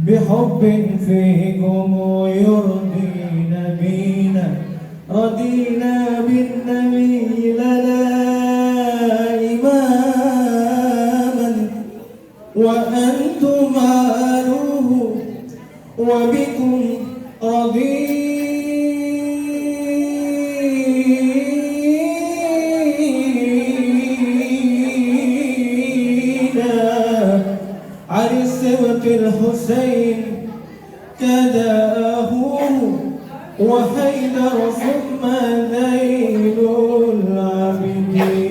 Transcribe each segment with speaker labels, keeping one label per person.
Speaker 1: بحب فيكم يرضينا بينا رضينا بالنبي لنا إماما وأنتم آله وبكم رضينا عن السبط الحسين كداه وحيدر ثم ذيل العابدين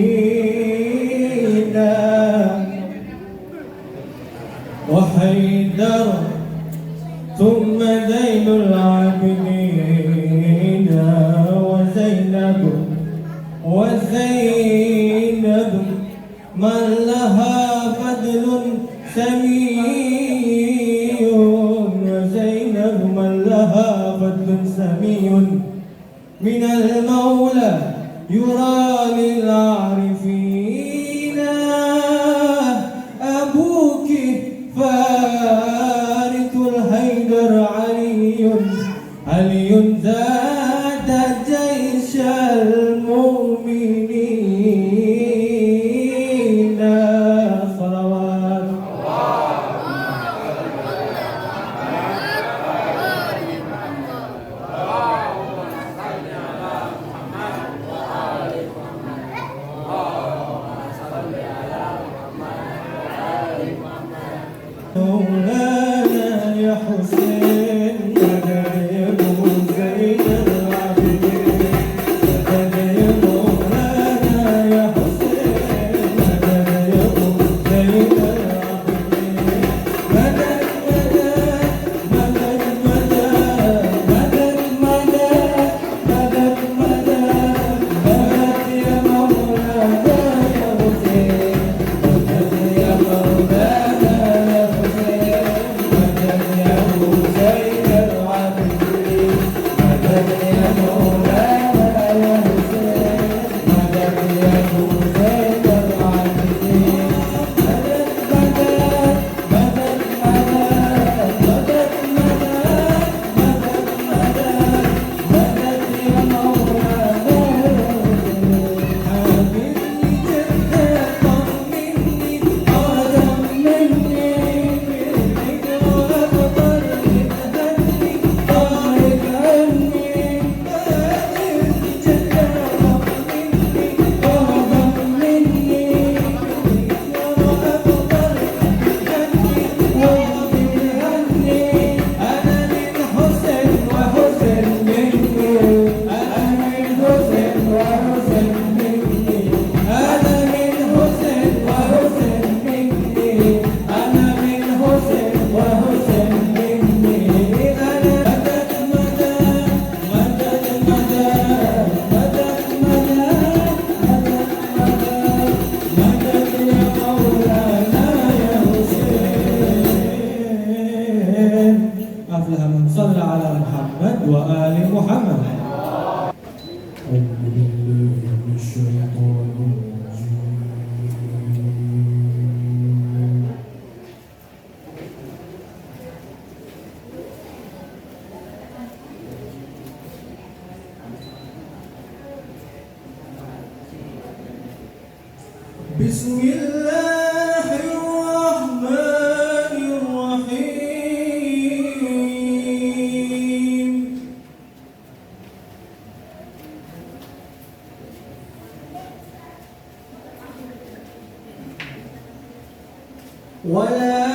Speaker 1: وحيدر ثم زين العابدين وزينب من لها فضل سمي وزينب من لها فضل سمي من المولى يرى للعارفين أبوك فارث الحيدر علي زاد جيش المؤمنين صلوات مولانا يا حسين مدد يا ابو زين العابدين مدد يا مولانا يا حسين مدد يا ابو زين العابدين مدد مدد مدد مدد مدد مدد مدد يا مولانا يا حسين مدد يا مولانا يا حسين مدد يا ابو زين العابدين مدد يا مولانا يا حسين مدد يا ابو زين العابدين مدد مدد مدد مدد يا مولانا حبيبي جدا طمني طمني منك وأبطل تهني طارق عني حبيبي جدا طمني طمني وأبطل تهني وأبطل عني أنا من حسن وحسن مني أنا من حسن وحسن مني أنا من حسن وحسن مني أنا من حسن وحسن مني أنا مدد مدد مدد مدد مدد يا مولانا يا حسين أفلح من صلى على محمد وآل محمد أعوذ بالله من الشيطان الرجيم بسم الله الرحمن الرحيم ولا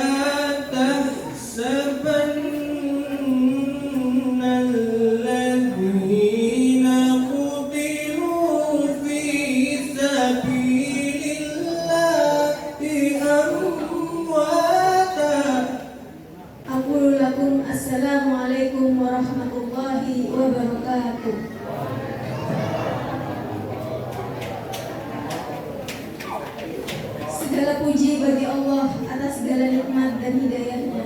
Speaker 1: تحسبن الذين قتلوا في سبيل الله أمواتا
Speaker 2: Aqulu lakum assalamualaikum warahmatullahi wabarakatuh. Segala puji bagi Allah atas segala nikmat dan hidayahnya,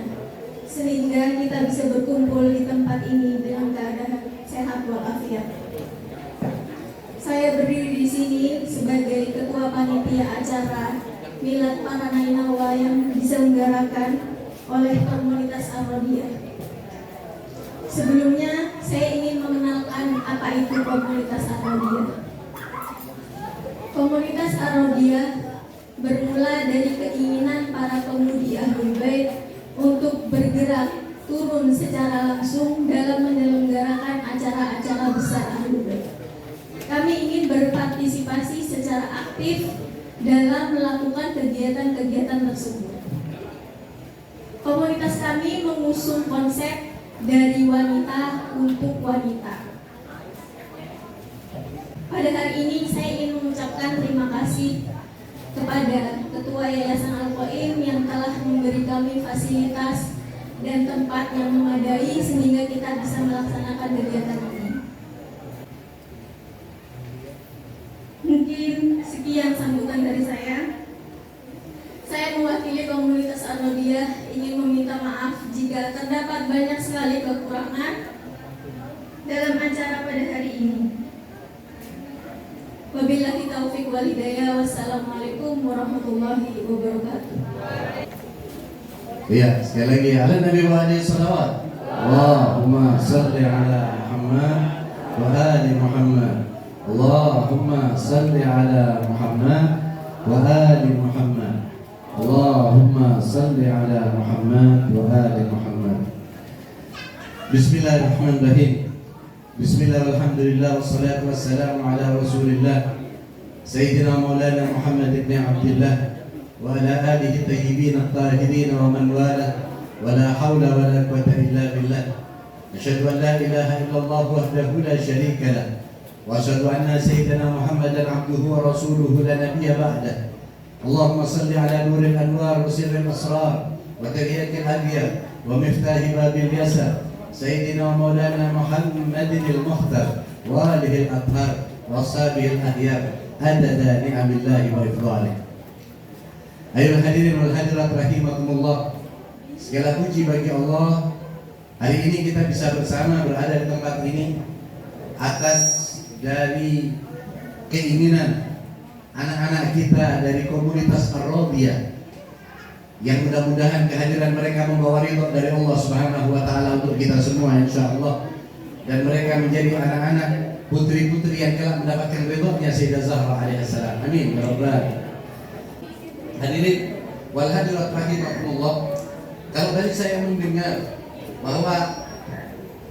Speaker 2: sehingga kita bisa berkumpul di tempat ini dengan keadaan sehat walafiat. Saya berdiri di sini sebagai ketua panitia acara Milad para Nainawa yang diselenggarakan oleh komunitas Ar-Rabiah. Sebelumnya, saya ingin mengenalkan apa itu komunitas Ar-Rabiah. Komunitas Ar-Rabiah bermula dari keinginan para pemudi Ahlul Bait untuk bergerak turun secara langsung dalam menyelenggarakan acara-acara besar Ahlul Bait. Kami ingin berpartisipasi secara aktif dalam melakukan kegiatan-kegiatan tersebut. Komunitas kami mengusung konsep dari wanita untuk wanita. Pada hari ini saya ingin mengucapkan terima kasih kepada Ketua Yayasan Al-Qaim yang telah memberi kami fasilitas fasilitas dan tempat yang memadai sehingga kita bisa melaksanakan kegiatan ini. Mungkin sekian sambutan dari saya. Saya mewakili komunitas Ar-Rodiyah ingin meminta maaf jika terdapat banyak sekali kekurangan dalam acara pada hari ini. Wabillahi taufiq wal hidayah. Wassalamualaikum warahmatullahi wabarakatuh.
Speaker 3: Iya, sekali lagi ala Nabi wa alaihi salawat. Allahumma salli ala Muhammad wa ali Muhammad. Allahumma salli ala Muhammad wa ali Muhammad. Allahumma salli ala Muhammad wa ali Muhammad. Bismillahirrahmanirrahim. Bismillah, alhamdulillah, wassalatu wassalamu ala rasulillah Sayyidina Maulana Muhammad ibn Abdullah wa ala alihi tayyibin at-tahirin wa man wala wa la hawla wa la quwwata illa billah. Asyhadu an la ilaha illallah wahdahu la syarika lah wa asyhadu anna Sayyidina Muhammadan abduhu wa rasuluhu la nabiyya ba'dah. Allahumma salli ala nuril anwar wa sirril asrar wa tahiyatil adiyah wa miftahi babil yasar Sayyidina Maulana Muhammadin al-Mukhtar wa alihi al-athhar wa ashabihi al-ahyar adada ni'amillahi wa ifdalih. Ayuhal hadirin wal hadirat rahimakumullah. Segala puji bagi Allah, hari ini kita bisa bersama berada di tempat ini atas dari keinginan anak-anak kita dari komunitas Ar-Rodiyah yang mudah-mudahan kehadiran mereka membawa ridho dari Allah Subhanahu wa taala untuk kita semua insyaallah, dan mereka menjadi anak-anak putri-putri yang kelak mendapatkan ridhonya Sayyidah Zahra alaihissalam. Amin ya rabbal alamin. Hadirin wal hadirat rahimakumullah. Kalau tadi saya mendengar bahwa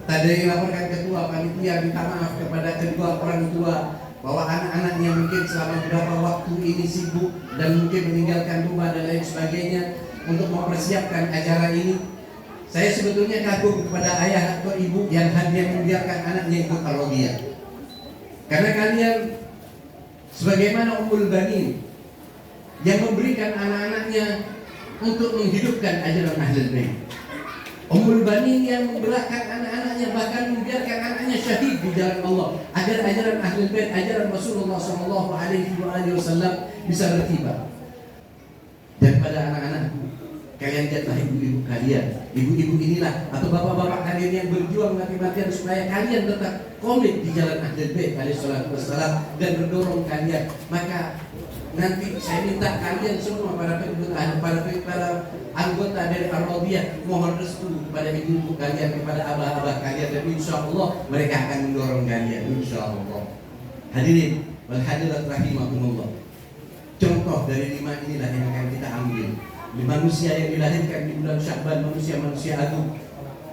Speaker 3: tadi dilaporkan ketua panitia minta maaf kepada kedua orang tua bahwa anak-anaknya mungkin selama beberapa waktu ini sibuk dan mungkin meninggalkan rumah dan lain sebagainya untuk mempersiapkan acara ini. Saya sebetulnya kagum kepada ayah atau ibu yang hanya membiarkan anaknya ikut Ar-Rodiyah. Karena kalian sebagaimana Ummul Banin yang memberikan anak-anaknya untuk menghidupkan ajaran Ahlul Bait. Ummul Banin yang menggerakkan anak-anaknya, bahkan membiarkan anaknya syahid di jalan Allah agar ajaran Ahlul Bait, ajaran Rasulullah SAW bisa berkibar. Dan pada anak-anakku, kalian lihatlah ibu-ibu kalian. Ibu-ibu inilah atau bapak-bapak kalian yang berjuang mati-matian supaya kalian tetap komit di jalan Ahlul Bait alaihissalam dan mendorong kalian. Maka nanti saya minta kalian semua para anggota dari Ar-Rodiyah mohon restu kepada ibu-ibu kalian, kepada abah-abah kalian, dan insya Allah mereka akan mendorong kalian insya Allah. Hadirin wal hadirat rahimakumullah. Contoh dari 5 inilah yang akan kita ambil. Manusia yang dilahirkan di bulan Sya'ban, manusia-manusia agung.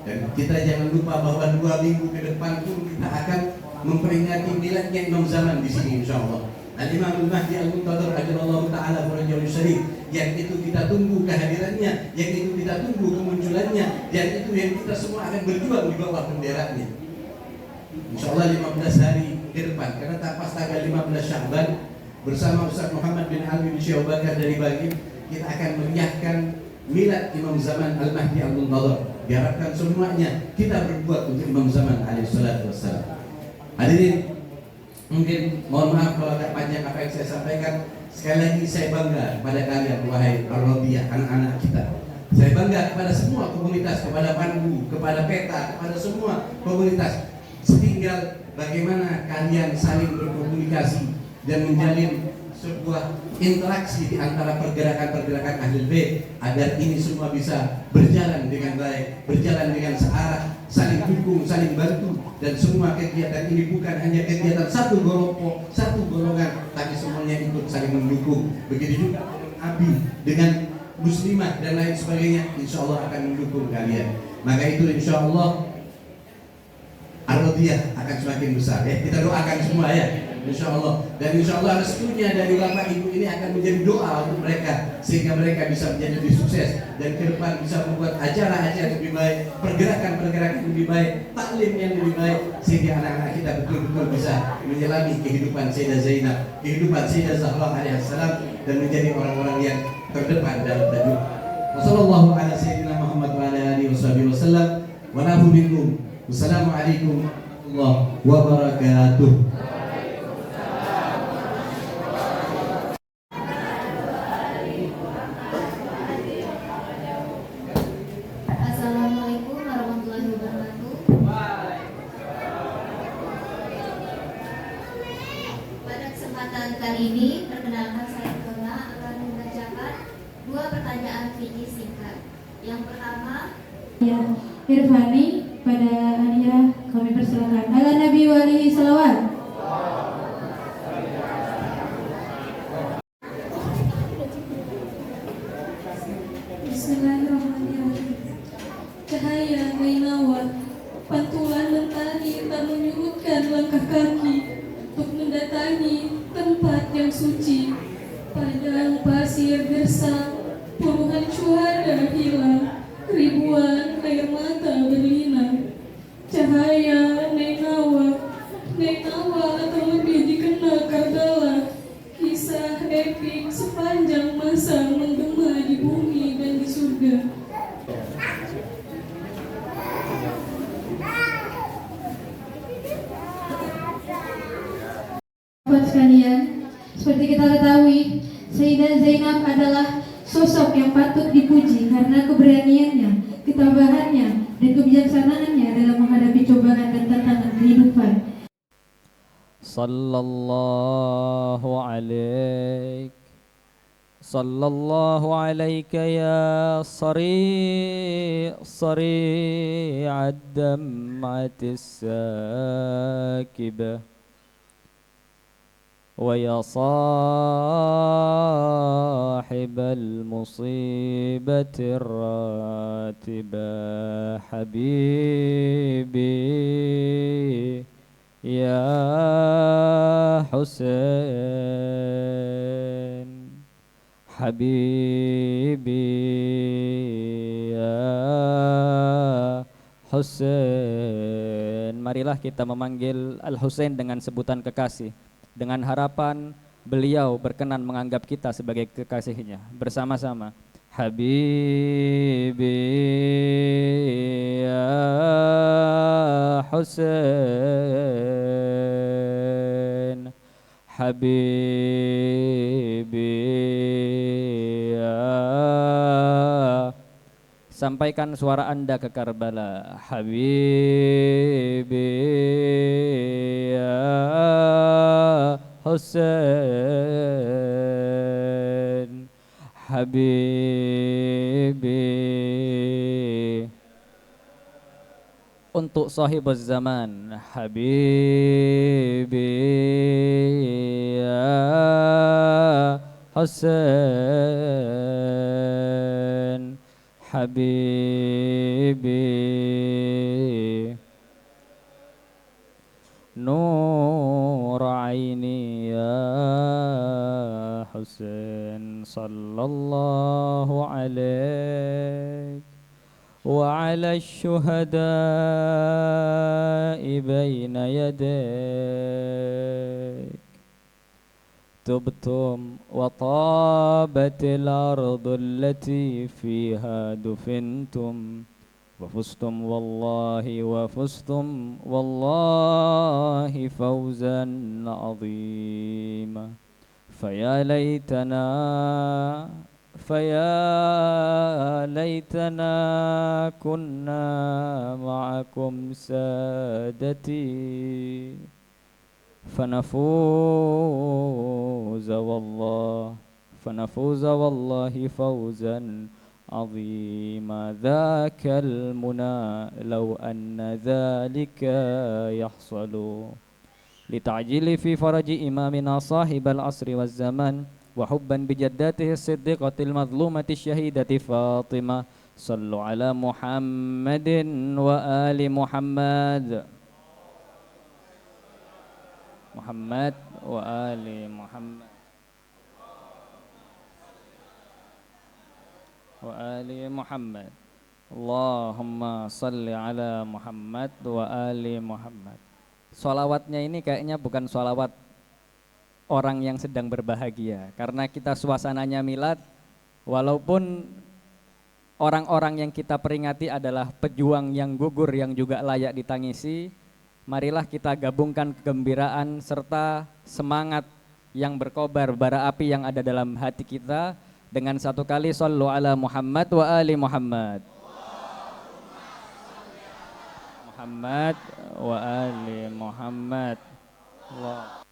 Speaker 3: Dan kita jangan lupa bahwa 2 minggu ke depan pun kita akan memperingati miladnya Imam Zaman di sini insya Allah. Al-Imam Al-Mahdi Al-Muntadhar ajallallahu ta'ala farajahu syarif, yang itu kita tunggu kehadirannya, yang itu kita tunggu kemunculannya, yang itu yang kita semua akan berjuang di bawah benderanya. InsyaAllah 15 hari ke depan, karena tak pas tanggal 15 Sya'ban bersama Ustaz Muhammad bin Ali bin Syekh Bakar dari Bagim, kita akan meriahkan milad Imam Zaman Al-Mahdi Al-Muntadhar. Diharapkan semuanya kita berbuat untuk Imam Zaman alaihi salatu wassalam. Hadirin, mungkin mohon maaf kalau agak panjang apa yang saya sampaikan. Sekali lagi saya bangga kepada kalian wahai Ar-Rodiyah, anak-anak kita. Saya bangga kepada semua komunitas, kepada Pandu, kepada Peta, kepada semua komunitas. Tinggal bagaimana kalian saling berkomunikasi dan menjalin sebuah interaksi di antara pergerakan-pergerakan Ahlul Bait agar ini semua bisa berjalan dengan baik, berjalan dengan searah, saling dukung, saling bantu, dan semua kegiatan ini bukan hanya kegiatan satu kelompok, satu golongan, tapi semuanya ikut saling mendukung. Begitu juga dengan Abi, dengan Muslimah dan lain sebagainya, insya Allah akan mendukung kalian. Maka itu insya Allah Ar-Rodiyah akan semakin besar ya. Kita doakan semua ya. Insya Allah, dan insya Allah restunya dari bapak ibu ini akan menjadi doa untuk mereka sehingga mereka bisa menjadi lebih sukses dan ke depan bisa membuat acara-acara yang lebih baik, pergerakan-pergerakan yang lebih baik, taklim yang lebih baik, sehingga anak-anak kita betul-betul bisa menyelami kehidupan Sayyidah Zainab, kehidupan Sayyidah Zahra alaihissalam, dan menjadi orang-orang yang terdepan dalam hidup. Wassallallahu ala sayyidina Muhammad afu minkum. Wassalamualaikum warahmatullahi wabarakatuh.
Speaker 4: Assalamualaikum warahmatullahi wabarakatuh. Pada kesempatan kali ini, perkenalkan saya Dona akan membacakan 2 pertanyaan fikih singkat. Yang pertama,
Speaker 5: Ya, Irfani, pada Ania kami persilakan. Ala Nabi wa alihi salawat.
Speaker 2: Bismillahirrahmanirrahim. Cahaya Nainawa, pantulan mentari tak menyurutkan langkah kaki untuk mendatangi tempat yang suci. Padang pasir gersang, puluhan syuhada hilang, ribuan air mata berlinang. Cahaya Nainawa atau lebih dikenal Karbala, kisah epik sepanjang masa menggema di bumi dan di surga.
Speaker 5: Sahabat sekalian, seperti kita ketahui, Sayyidah Zainab adalah sosok yang patut dipuji karena keberaniannya, ketabahannya, dan kebijaksanaannya dalam menghadapi cobaan dan tantangan kehidupan.
Speaker 6: sallallahu alaik sallallahu alaika ya sari'ad dam'atis sakibah wa ya sahibal musibatir ratibah habibi ya Husain habibi ya Husain. Marilah kita memanggil Al-Husain dengan sebutan kekasih, dengan harapan beliau berkenan menganggap kita sebagai kekasihnya. Bersama-sama, habibi ya Husain habibi ya. Sampaikan suara Anda ke Karbala, habibi ya Husain habibi. Untuk sahibuz zaman, habibi ya Husain habibi nur aini ya Husain sallallahu alaihi وعلى الشهداء بين يديك تبتم وطابت الأرض التي فيها دفنتم وفزتم والله فوزا عظيما فيا ليتنا كنا معكم سادتي فنفوز والله فوزا عظيما ذاك المنى لو أن ذلك يحصل لتعجيل في فرج إمامنا صاحب العصر والزمان وحبا بجداته الصديقة المظلومة الشهيدة فاطمة صلوا على محمد وآل محمد وآل محمد Allahumma salli ala Muhammad wa ali Muhammad. Sholawatnya ini kayaknya bukan sholawat orang yang sedang berbahagia, karena kita suasananya milad. Walaupun orang-orang yang kita peringati adalah pejuang yang gugur yang juga layak ditangisi. Marilah kita gabungkan kegembiraan serta semangat yang berkobar bara api yang ada dalam hati kita dengan satu kali shallu ala Muhammad wa ali Muhammad. Muhammad wa ali Muhammad. Allah.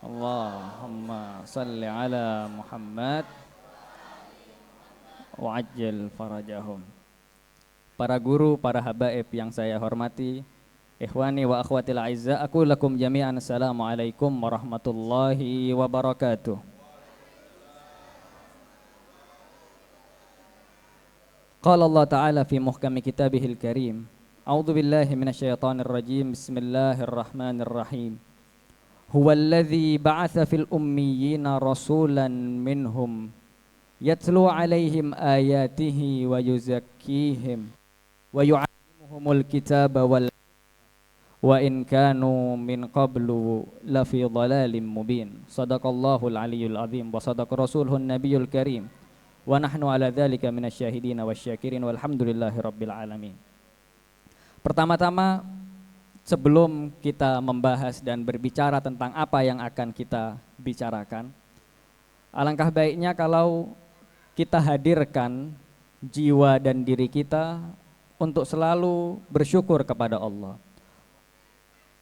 Speaker 6: Allahumma salli ala Muhammad wa ajjal farajahum. Para guru, para habaib yang saya hormati, ikhwani wa akhwatil aizza, aku lakum jami'an assalamualaikum warahmatullahi wabarakatuh. Qala Allah Ta'ala fi muhkami kitabihil karim, a'udzu billahi minasyaitonir rajim, bismillahirrahmanirrahim. Huwallazi ba'atsa fil ummiyina rasulan minhum yatlu 'alaihim ayatihi wa yuzakkihim wa yu'allimuhumul kitaba wal wa in kanu min qablu lafi dhalalin mubin. Shadaqallahul aliyyul azim wa sadaqa rasuluhun nabiyul karim wa nahnu ala dzalika minasyahidin wasyakirin walhamdulillahi rabbil alamin. Pertama-tama, sebelum kita membahas dan berbicara tentang apa yang akan kita bicarakan, alangkah baiknya kalau kita hadirkan jiwa dan diri kita untuk selalu bersyukur kepada Allah,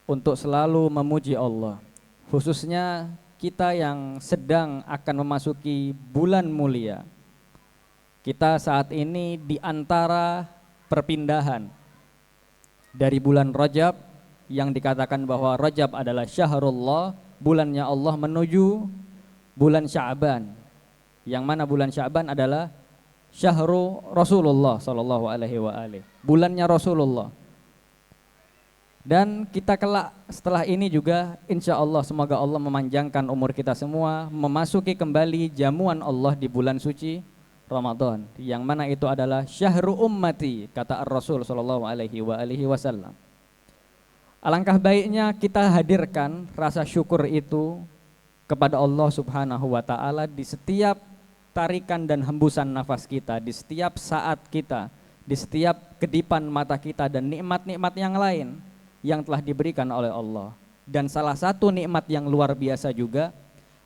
Speaker 6: untuk selalu memuji Allah, khususnya kita yang sedang akan memasuki bulan mulia. Kita saat ini di antara perpindahan dari bulan Rajab yang dikatakan bahwa Rajab adalah syahrullah, bulannya Allah, menuju bulan Sya'ban, yang mana bulan Sya'ban adalah syahru Rasulullah sallallahu alaihi wa alihi, bulannya Rasulullah. Dan kita kelak setelah ini juga insya Allah, semoga Allah memanjangkan umur kita semua, memasuki kembali jamuan Allah di bulan suci Ramadan, yang mana itu adalah syahru ummati, kata Ar-Rasul sallallahu alaihi wa alihi wasallam. Alangkah baiknya kita hadirkan rasa syukur itu kepada Allah Subhanahu wa ta'ala di setiap tarikan dan hembusan nafas kita, di setiap saat kita, di setiap kedipan mata kita, dan nikmat-nikmat yang lain yang telah diberikan oleh Allah. Dan salah satu nikmat yang luar biasa juga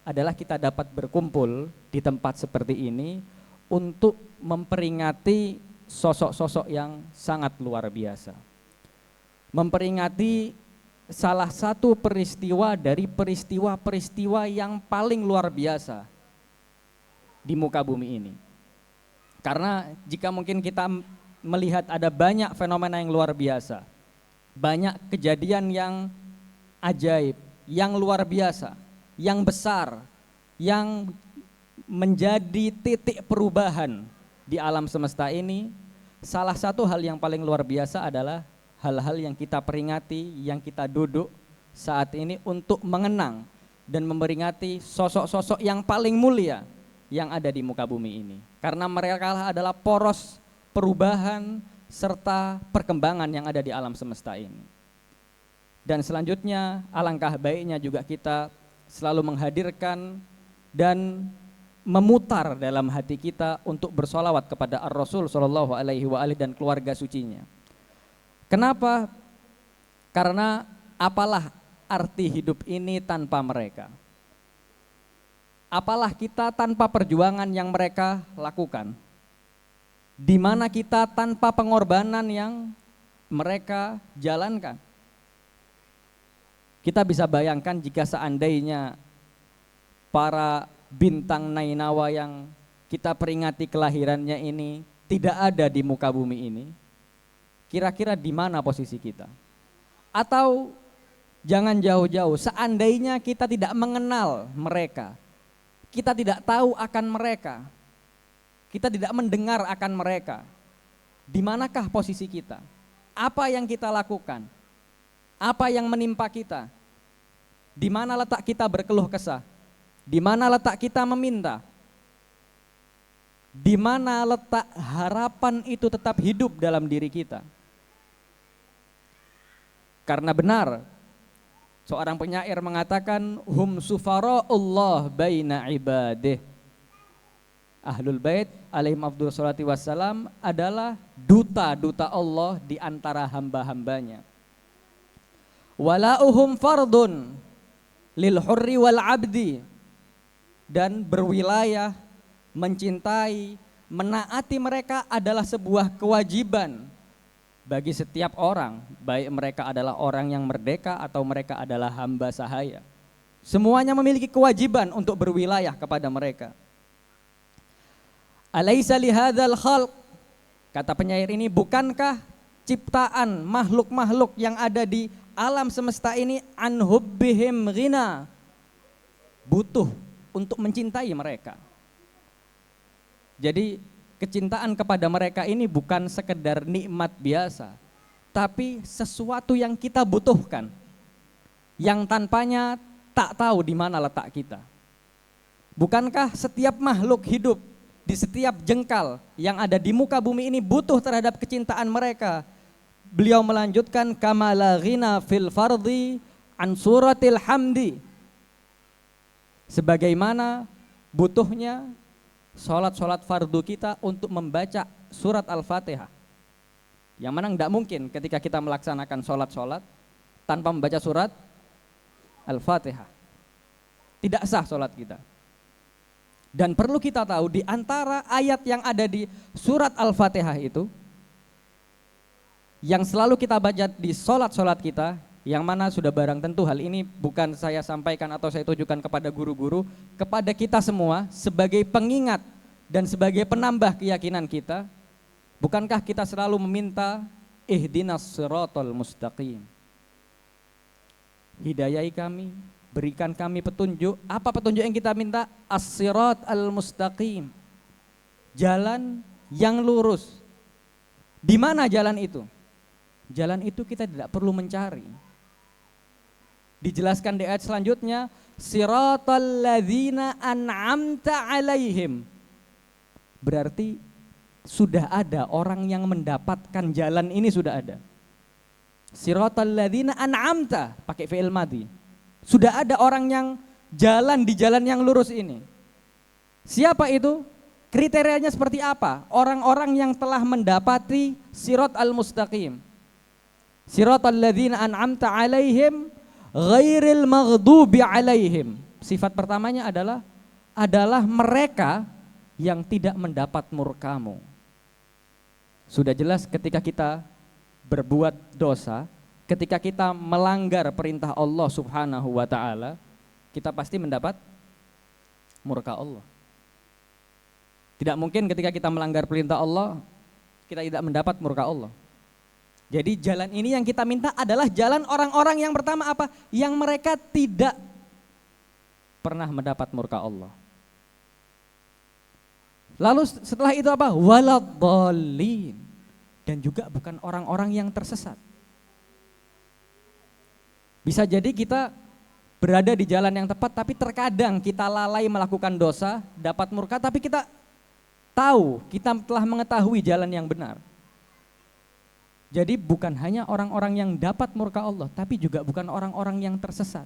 Speaker 6: adalah kita dapat berkumpul di tempat seperti ini untuk memperingati sosok-sosok yang sangat luar biasa, memperingati salah satu peristiwa dari peristiwa-peristiwa yang paling luar biasa di muka bumi ini. Karena jika mungkin kita melihat ada banyak fenomena yang luar biasa, banyak kejadian yang ajaib, yang luar biasa, yang besar, yang menjadi titik perubahan di alam semesta ini, salah satu hal yang paling luar biasa adalah hal-hal yang kita peringati, yang kita duduk saat ini untuk mengenang dan memperingati sosok-sosok yang paling mulia yang ada di muka bumi ini. Karena mereka adalah poros perubahan serta perkembangan yang ada di alam semesta ini. Dan selanjutnya alangkah baiknya juga kita selalu menghadirkan dan memutar dalam hati kita untuk bersolawat kepada Ar-Rasul sallallahu alaihi wa alihi dan keluarga sucinya. Kenapa? Karena apalah arti hidup ini tanpa mereka? Apalah kita tanpa perjuangan yang mereka lakukan? Di mana kita tanpa pengorbanan yang mereka jalankan? Kita bisa bayangkan jika seandainya para bintang Nainawa yang kita peringati kelahirannya ini tidak ada di muka bumi ini, kira-kira di mana posisi kita? Atau jangan jauh-jauh, seandainya kita tidak mengenal mereka, kita tidak tahu akan mereka, kita tidak mendengar akan mereka, di manakah posisi kita? Apa yang kita lakukan? Apa yang menimpa kita? Di mana letak kita berkeluh kesah? Di mana letak kita meminta? Di mana letak harapan itu tetap hidup dalam diri kita? Karena benar, Seorang penyair mengatakan hum sufara'ullah baina ibadih. Ahlul bait alaihim afdhal sholati wassalam adalah duta-duta Allah di antara hamba-hambanya. Wala'uhum fardun lil hurri wal abdi, dan berwilayah, mencintai, menaati mereka adalah sebuah kewajiban bagi setiap orang, baik mereka adalah orang yang merdeka atau mereka adalah hamba sahaya. Semuanya memiliki kewajiban untuk berwilayah kepada mereka. Alaisa lihadzal khalq, kata penyair ini, bukankah ciptaan makhluk-makhluk yang ada di alam semesta ini an hubbihim ghina, butuh untuk mencintai mereka. Jadi kecintaan kepada mereka ini bukan sekedar nikmat biasa, tapi sesuatu yang kita butuhkan, yang tanpanya tak tahu di mana letak kita. Bukankah setiap makhluk hidup di setiap jengkal yang ada di muka bumi ini butuh terhadap kecintaan mereka? Beliau melanjutkan kamala ghina fil fardhi an suratil hamdi, sebagaimana butuhnya sholat fardu kita untuk membaca surat Al-Fatihah, yang mana tidak mungkin ketika kita melaksanakan sholat tanpa membaca surat Al-Fatihah, tidak sah sholat kita. Dan perlu kita tahu di antara ayat yang ada di surat Al-Fatihah itu, yang selalu kita baca di sholat kita, yang mana sudah barang tentu hal ini bukan saya sampaikan atau saya tujukan kepada guru-guru, kepada kita semua sebagai pengingat dan sebagai penambah keyakinan kita. Bukankah kita selalu meminta ihdinas siratal mustaqim, hidayai kami, berikan kami petunjuk. Apa petunjuk yang kita minta? As-sirat al-mustaqim, jalan yang lurus. Di mana jalan itu? Jalan itu kita tidak perlu mencari. Dijelaskan di ayat selanjutnya, siratal ladzina an'amta alaihim. Berarti sudah ada orang yang mendapatkan jalan ini, sudah ada. Siratal ladzina an'amta, pakai fi'il madhi. Sudah ada orang yang jalan di jalan yang lurus ini. Siapa itu? Kriterianya seperti apa? Orang-orang yang telah mendapati sirat al-mustaqim. Siratal ladzina an'amta alaihim ghairil maghdubi alaihim. Sifat pertamanya adalah mereka yang tidak mendapat murkamu. Sudah jelas ketika kita berbuat dosa, ketika kita melanggar perintah Allah Subhanahu wa taala, kita pasti mendapat murka Allah. Tidak mungkin ketika kita melanggar perintah Allah kita tidak mendapat murka Allah. Jadi jalan ini yang kita minta adalah jalan orang-orang yang pertama apa? Yang mereka tidak pernah mendapat murka Allah. Lalu setelah itu apa? Waladhdallin, dan juga bukan orang-orang yang tersesat. Bisa jadi kita berada di jalan yang tepat, tapi terkadang kita lalai melakukan dosa, dapat murka, tapi kita tahu, kita telah mengetahui jalan yang benar. Jadi bukan hanya orang-orang yang dapat murka Allah, tapi juga bukan orang-orang yang tersesat.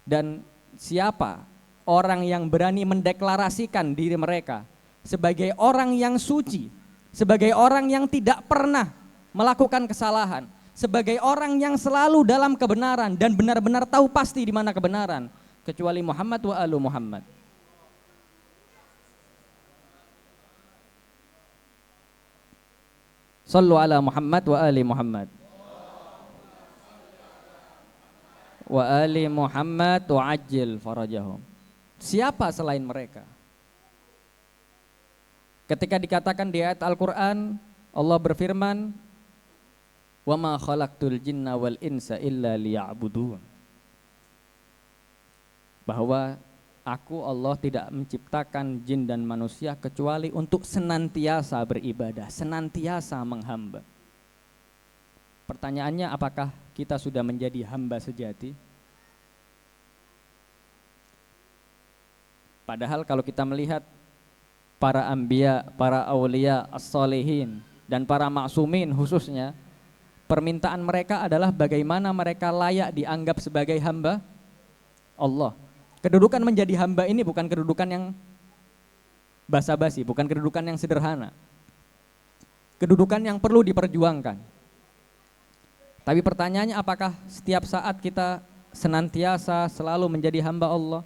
Speaker 6: Dan siapa orang yang berani mendeklarasikan diri mereka sebagai orang yang suci, sebagai orang yang tidak pernah melakukan kesalahan, sebagai orang yang selalu dalam kebenaran dan benar-benar tahu pasti di mana kebenaran, kecuali Muhammad wa alu Muhammad. Sallu ala Muhammad wa ali Muhammad. Wa ali Muhammad tu'ajjil farajahum. Siapa selain mereka? Ketika dikatakan di ayat Al-Quran, Allah berfirman, wa ma khalaqtul jinna wal insa illa liya'budun. Bahwa aku Allah tidak menciptakan jin dan manusia kecuali untuk senantiasa beribadah, senantiasa menghamba. Pertanyaannya, apakah kita sudah menjadi hamba sejati? Padahal kalau kita melihat para anbiya, para aulia, as-salihin, dan para maksumin khususnya, Permintaan mereka adalah bagaimana mereka layak dianggap sebagai hamba Allah. Kedudukan menjadi hamba ini bukan kedudukan yang basa-basi, bukan kedudukan yang sederhana. Kedudukan yang perlu diperjuangkan. Tapi pertanyaannya, apakah setiap saat kita senantiasa selalu menjadi hamba Allah?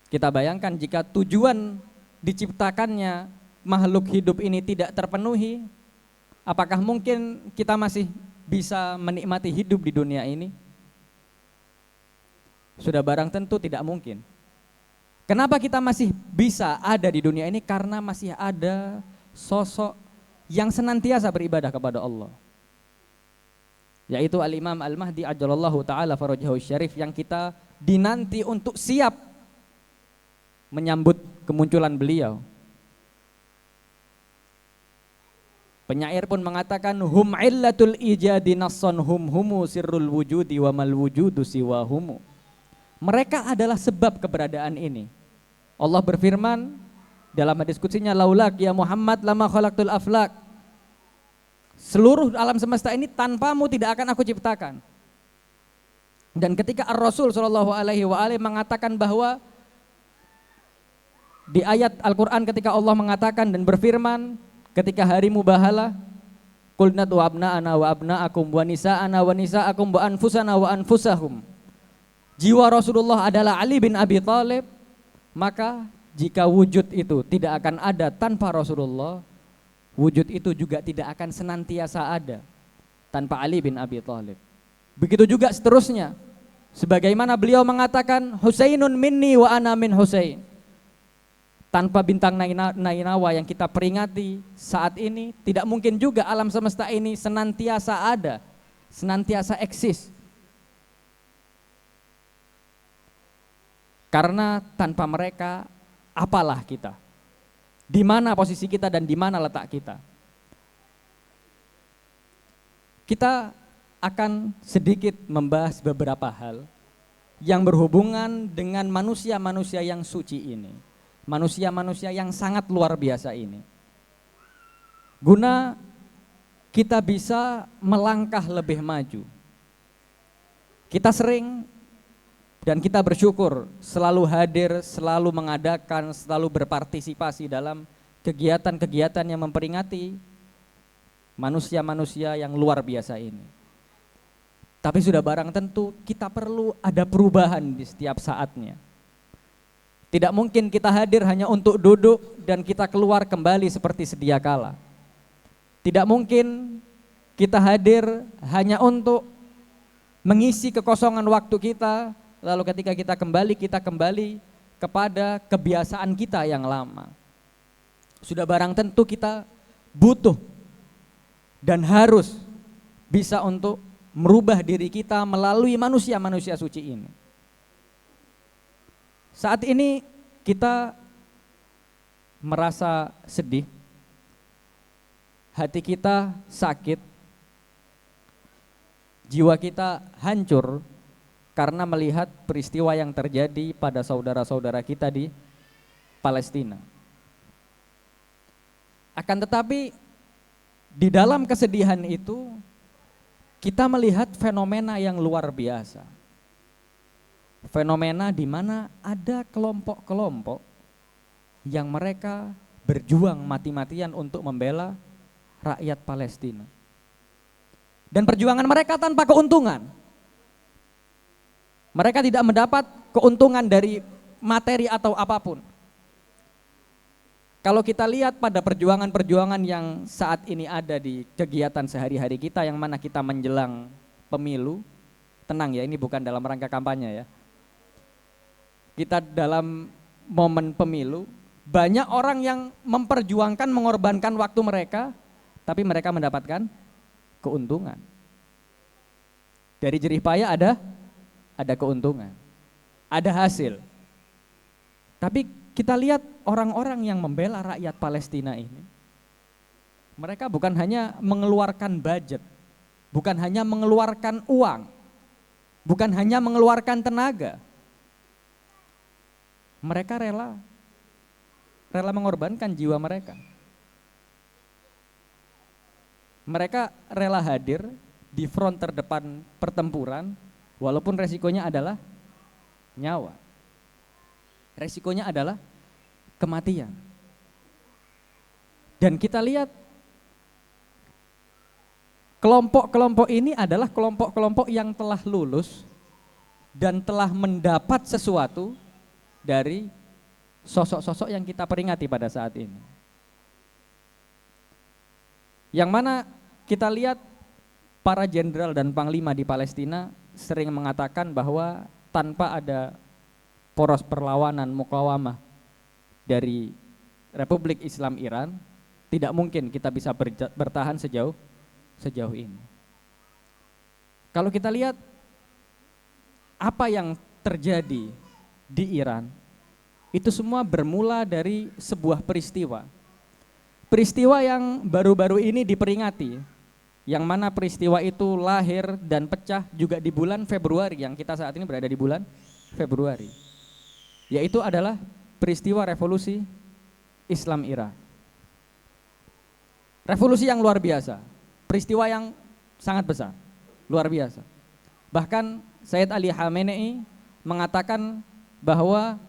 Speaker 6: Kita bayangkan jika tujuan diciptakannya makhluk hidup ini tidak terpenuhi, apakah mungkin kita masih bisa menikmati hidup di dunia ini? Sudah barang tentu tidak mungkin. Kenapa kita masih bisa ada di dunia ini? Karena masih ada sosok yang senantiasa beribadah kepada Allah, yaitu Al-Imam Al-Mahdi ajalallahu ta'ala farajahu syarif, yang kita dinanti untuk siap menyambut kemunculan beliau. Penyair pun mengatakan, hum illatul ijadi nasson hum humu sirrul wujudi wa mal wujudu siwahumu. Mereka adalah sebab keberadaan ini. Allah berfirman dalam hadis qudsinya, laulak ya Muhammad lama khalaqtul aflak. Seluruh alam semesta ini tanpamu tidak akan aku ciptakan. Dan ketika Ar-Rasul SAW mengatakan bahwa di ayat Al-Quran ketika Allah mengatakan dan berfirman, ketika hari mubahalah, qulna wa abna'ana wa abna'akum wa nisa'ana wa nisa'akum wa anfusana wa anfusahum. Jiwa Rasulullah adalah Ali bin Abi Thalib, maka jika wujud itu tidak akan ada tanpa Rasulullah, wujud itu juga tidak akan senantiasa ada tanpa Ali bin Abi Thalib. Begitu juga seterusnya. Sebagaimana beliau mengatakan, Husainun minni wa ana min Husain. Tanpa bintang Nainawa yang kita peringati saat ini, tidak mungkin juga alam semesta ini senantiasa ada, senantiasa eksis. Karena tanpa mereka, apalah kita? Di mana posisi kita dan di mana letak kita? Kita akan sedikit membahas beberapa hal yang berhubungan dengan manusia-manusia yang suci ini. Manusia-manusia yang sangat luar biasa ini. Guna kita bisa melangkah lebih maju. Kita sering dan kita bersyukur selalu hadir, selalu mengadakan, selalu berpartisipasi dalam kegiatan-kegiatan yang memperingati manusia-manusia yang luar biasa ini. Tapi sudah barang tentu kita perlu ada perubahan di setiap saatnya. Tidak mungkin kita hadir hanya untuk duduk dan kita keluar kembali seperti sedia kala. Tidak mungkin kita hadir hanya untuk mengisi kekosongan waktu kita, lalu ketika kita kembali kepada kebiasaan kita yang lama. Sudah barang tentu kita butuh dan harus bisa untuk merubah diri kita melalui manusia-manusia suci ini. Saat ini kita merasa sedih, hati kita sakit, jiwa kita hancur karena melihat peristiwa yang terjadi pada saudara-saudara kita di Palestina. Akan tetapi di dalam kesedihan itu kita melihat fenomena yang luar biasa. Fenomena di mana ada kelompok-kelompok yang mereka berjuang mati-matian untuk membela rakyat Palestina. Dan perjuangan mereka tanpa keuntungan. Mereka tidak mendapat keuntungan dari materi atau apapun. Kalau kita lihat pada perjuangan-perjuangan yang saat ini ada di kegiatan sehari-hari kita, yang mana kita menjelang pemilu, tenang ya, ini bukan dalam rangka kampanye ya. Kita dalam momen pemilu, banyak orang yang memperjuangkan, mengorbankan waktu mereka, tapi mereka mendapatkan keuntungan. Dari jerih payah ada keuntungan, ada hasil. Tapi kita lihat orang-orang yang membela rakyat Palestina ini, mereka bukan hanya mengeluarkan budget, bukan hanya mengeluarkan uang, bukan hanya mengeluarkan tenaga. Mereka rela mengorbankan jiwa mereka. Mereka rela hadir di front terdepan pertempuran walaupun resikonya adalah nyawa. Resikonya adalah kematian. Dan kita lihat kelompok-kelompok ini adalah kelompok-kelompok yang telah lulus dan telah mendapat sesuatu dari sosok-sosok yang kita peringati pada saat ini. Yang mana kita lihat para jenderal dan panglima di Palestina sering mengatakan bahwa tanpa ada poros perlawanan mukawamah dari Republik Islam Iran, tidak mungkin kita bisa bertahan sejauh ini. Kalau kita lihat apa yang terjadi di Iran, itu semua bermula dari sebuah peristiwa. Peristiwa yang baru-baru ini diperingati, yang mana peristiwa itu lahir dan pecah juga di bulan Februari, yang kita saat ini berada di bulan Februari, yaitu adalah peristiwa revolusi Islam Iran. Revolusi yang luar biasa, peristiwa yang sangat besar, luar biasa. Bahkan Sayyid Ali Khamenei mengatakan bahwa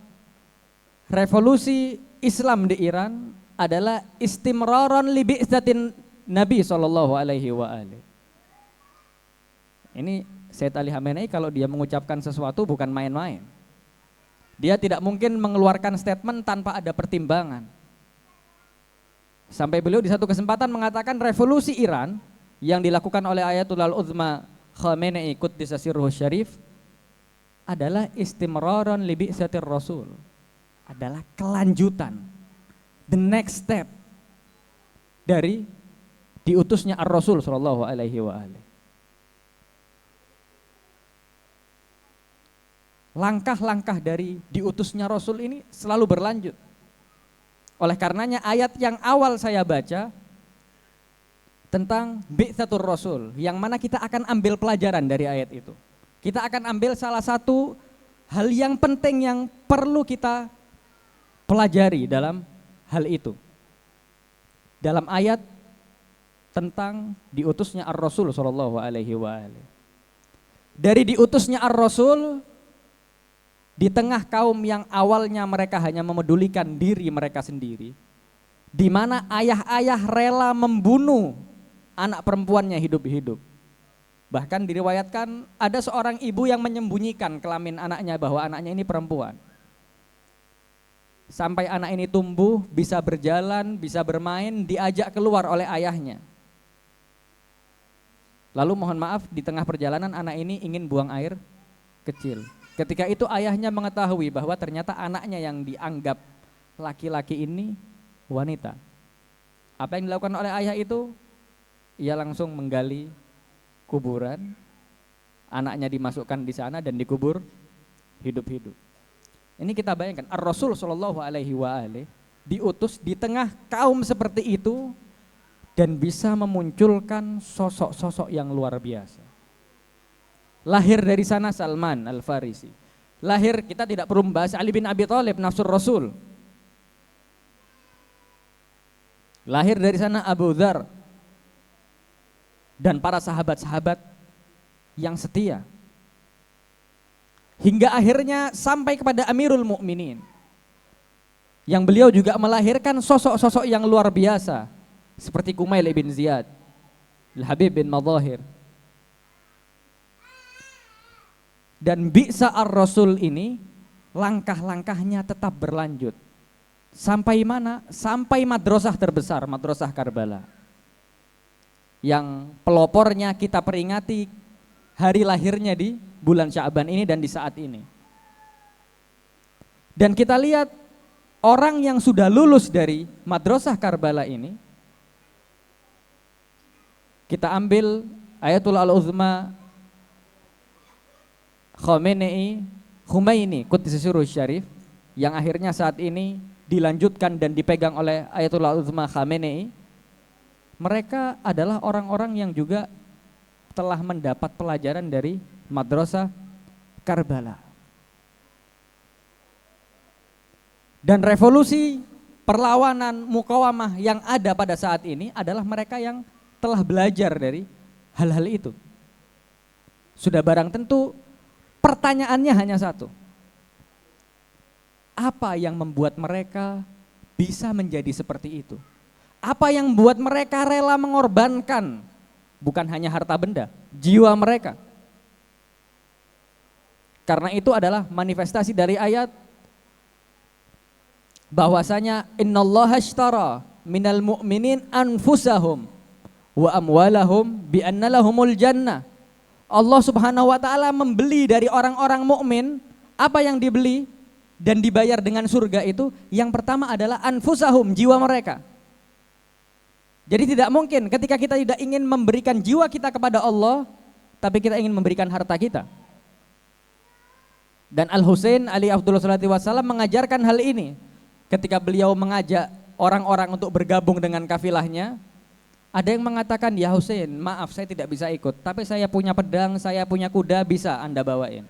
Speaker 6: revolusi Islam di Iran adalah istimraran li bi'tsatin Nabi sallallahu alaihi wa alihi. Ini Sayyid Ali Khamenei kalau dia mengucapkan sesuatu bukan main-main. Dia tidak mungkin mengeluarkan statement tanpa ada pertimbangan. Sampai beliau di satu kesempatan mengatakan revolusi Iran yang dilakukan oleh Ayatullah Al-Uzma Khamenei Quddisa Sirruhu Syarif adalah istimraran li bi'tsatir Rasul. Adalah kelanjutan, the next step dari diutusnya Ar-Rasul sallallahu alaihi wa alihi. Langkah-langkah dari diutusnya Rasul ini selalu berlanjut. Oleh karenanya ayat yang awal saya baca tentang bi'tsatur Rasul, yang mana kita akan ambil pelajaran dari ayat itu. Kita akan ambil salah satu hal yang penting yang perlu kita pelajari dalam hal itu. Dalam ayat tentang diutusnya Ar-Rasul sallallahu alaihi wa alihi. Dari diutusnya Ar-Rasul di tengah kaum yang awalnya mereka hanya memedulikan diri mereka sendiri, di mana ayah-ayah rela membunuh anak perempuannya hidup-hidup. Bahkan diriwayatkan ada seorang ibu yang menyembunyikan kelamin anaknya bahwa anaknya ini perempuan. Sampai anak ini tumbuh, bisa berjalan, bisa bermain, diajak keluar oleh ayahnya. Lalu mohon maaf, di tengah perjalanan anak ini ingin buang air kecil. Ketika itu ayahnya mengetahui bahwa ternyata anaknya yang dianggap laki-laki ini wanita. Apa yang dilakukan oleh ayah itu? Ia langsung menggali kuburan, anaknya dimasukkan di sana dan dikubur hidup-hidup. Ini kita bayangkan, Ar-Rasul sallallahu alaihi wa alihi diutus di tengah kaum seperti itu dan bisa memunculkan sosok-sosok yang luar biasa. Lahir dari sana Salman Al-Farisi. Lahir, kita tidak perlu membahas Ali bin Abi Thalib, nafsur Rasul. Lahir dari sana Abu Dzar dan para sahabat-sahabat yang setia. Hingga akhirnya sampai kepada Amirul Mukminin, yang beliau juga melahirkan sosok-sosok yang luar biasa seperti Kumail ibn Ziyad, Al-Habib bin Madahir. Dan bi'sa ar-Rasul ini langkah-langkahnya tetap berlanjut. Sampai mana? Sampai madrasah terbesar, madrasah Karbala. Yang pelopornya kita peringati hari lahirnya di bulan Sya'ban ini dan di saat ini. Dan kita lihat orang yang sudah lulus dari madrasah Karbala ini, kita ambil Ayatullah Al-Uzma Khomeini Quddisa Sirruhu Syarif, yang akhirnya saat ini dilanjutkan dan dipegang oleh Ayatullah Al-Uzma Khamenei. Mereka adalah orang-orang yang juga telah mendapat pelajaran dari madrasah Karbala. Dan revolusi perlawanan mukawamah yang ada pada saat ini adalah mereka yang telah belajar dari hal-hal itu. Sudah barang tentu pertanyaannya hanya satu. Apa yang membuat mereka bisa menjadi seperti itu? Apa yang membuat mereka rela mengorbankan bukan hanya harta benda, jiwa mereka? Karena itu adalah manifestasi dari ayat bahwasanya innallaha ashtara minal mu'minin anfusahum wa amwalahum bi anna lahumul jannah. Allah Subhanahu wa taala membeli dari orang-orang mukmin. Apa yang dibeli dan dibayar dengan surga itu yang pertama adalah anfusahum, jiwa mereka. Jadi tidak mungkin ketika kita tidak ingin memberikan jiwa kita kepada Allah, tapi kita ingin memberikan harta kita. Dan Al-Husain Ali Abdullah Sallallahu Alaihi Wasallam mengajarkan hal ini ketika beliau mengajak orang-orang untuk bergabung dengan kafilahnya. Ada yang mengatakan, ya Husain, maaf saya tidak bisa ikut, tapi saya punya pedang, saya punya kuda, bisa Anda bawain.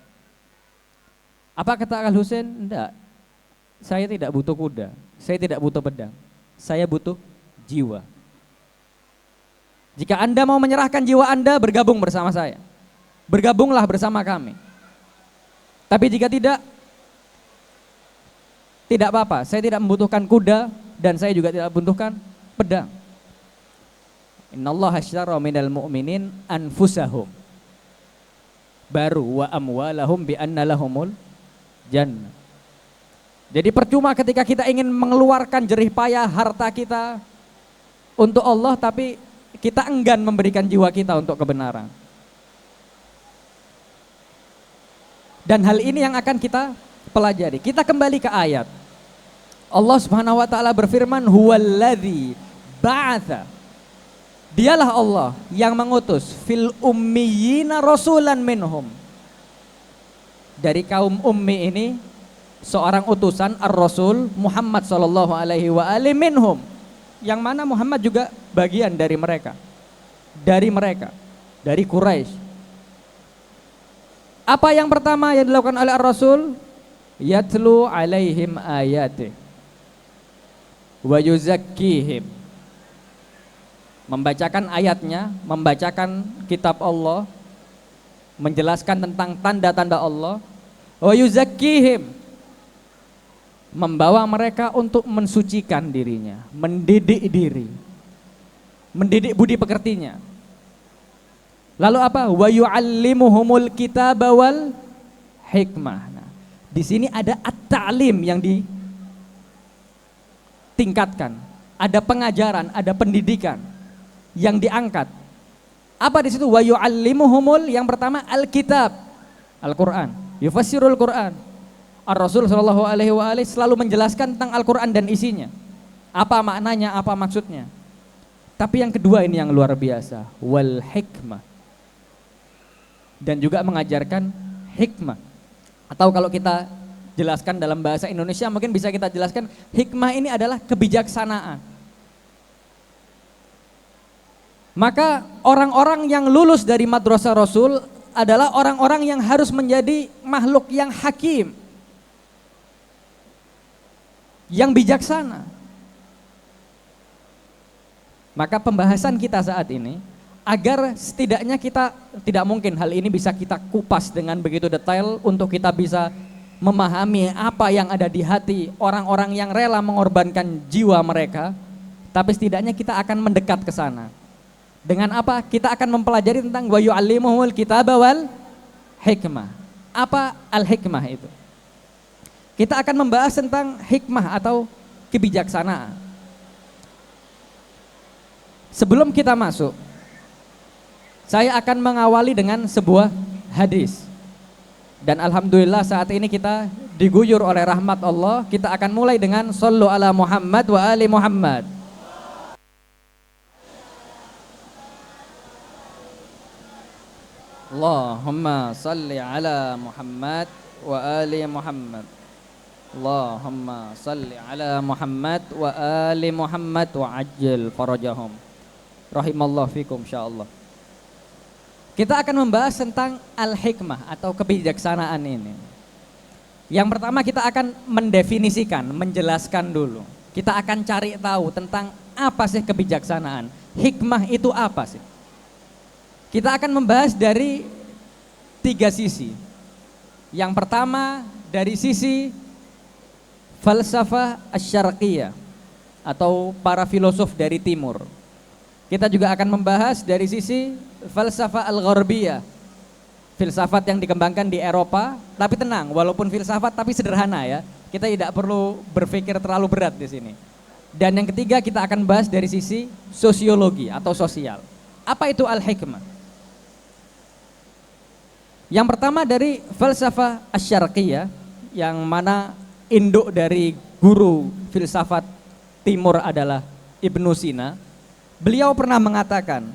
Speaker 6: Apa kata Al-Husain? Enggak, saya tidak butuh kuda, saya tidak butuh pedang, saya butuh jiwa. Jika Anda mau menyerahkan jiwa Anda, bergabung bersama saya. Bergabunglah bersama kami. Tapi jika tidak apa-apa, saya tidak membutuhkan kuda dan saya juga tidak membutuhkan pedang. Innallaha ashtara minal mu'minin anfusahum. Baru wa amwalahum bi anna lahumul jannah. Jadi percuma ketika kita ingin mengeluarkan jerih payah harta kita untuk Allah, tapi kita enggan memberikan jiwa kita untuk kebenaran. Dan hal ini yang akan kita pelajari. Kita kembali ke ayat. Allah Subhanahu wa taala berfirman, huwallazi ba'atha. Dialah Allah yang mengutus fil ummiyina rasulan minhum. Dari kaum ummi ini seorang utusan ar-rasul Muhammad sallallahu alaihi wa alihi minhum. Yang mana Muhammad juga bagian dari mereka. Dari Quraisy. Apa yang pertama yang dilakukan oleh ar-rasul? Yatlu alaihim ayatih wa yuzakkihim. Membacakan ayatnya, membacakan kitab Allah, menjelaskan tentang tanda-tanda Allah, wa yuzakkihim, membawa mereka untuk mensucikan dirinya, mendidik diri, mendidik budi pekertinya. Lalu apa? Wa yu'allimuhumul kitaba wal hikmah. Nah, di sini ada at-ta'lim yang ditingkatkan, ada pengajaran, ada pendidikan yang diangkat. Apa di situ? Wa yu'allimuhumul, yang pertama Alkitab, Al-Qur'an, yufassirul Qur'an. Ar-Rasul sallallahu alaihi wa alihi selalu menjelaskan tentang Al-Qur'an dan isinya. Apa maknanya, apa maksudnya. Tapi yang kedua ini yang luar biasa, wal hikmah. Dan juga mengajarkan hikmah. Atau kalau kita jelaskan dalam bahasa Indonesia mungkin bisa kita jelaskan, hikmah ini adalah kebijaksanaan. Maka orang-orang yang lulus dari madrasah Rasul adalah orang-orang yang harus menjadi makhluk yang hakim, yang bijaksana. Maka pembahasan kita saat ini, agar setidaknya kita, tidak mungkin hal ini bisa kita kupas dengan begitu detail untuk kita bisa memahami apa yang ada di hati orang-orang yang rela mengorbankan jiwa mereka, tapi setidaknya kita akan mendekat ke sana. Dengan apa? Kita akan mempelajari tentang wa yu'allimuhumul kitaba wal hikmah. Apa al-hikmah itu? Kita akan membahas tentang hikmah atau kebijaksanaan. Sebelum kita masuk, saya akan mengawali dengan sebuah hadis. Dan alhamdulillah saat ini kita diguyur oleh rahmat Allah. Kita akan mulai dengan sallu ala Muhammad wa ali Muhammad. Allahumma salli ala Muhammad wa ali Muhammad. Allahumma salli ala Muhammad wa ali Muhammad wa ajil farajahum. Rahimallahu fikum insyaallah. Kita akan membahas tentang al-hikmah atau kebijaksanaan ini. Yang pertama kita akan mendefinisikan, menjelaskan dulu. Kita akan cari tahu tentang apa sih kebijaksanaan. hikmah itu apa sih? Kita akan membahas dari 3 sisi. Yang pertama dari sisi falsafah asy-syarqiyah atau para filosof dari timur. Kita juga akan membahas dari sisi falsafah al-gharbiyah, filsafat yang dikembangkan di Eropa. Tapi tenang, walaupun filsafat tapi sederhana ya. Kita tidak perlu berpikir terlalu berat di sini. Dan yang ketiga kita akan bahas dari sisi sosiologi atau sosial. Apa itu al-hikmah? Yang pertama dari falsafah asy-syarqiyah, yang mana induk dari guru filsafat timur adalah Ibnu Sina. Beliau pernah mengatakan,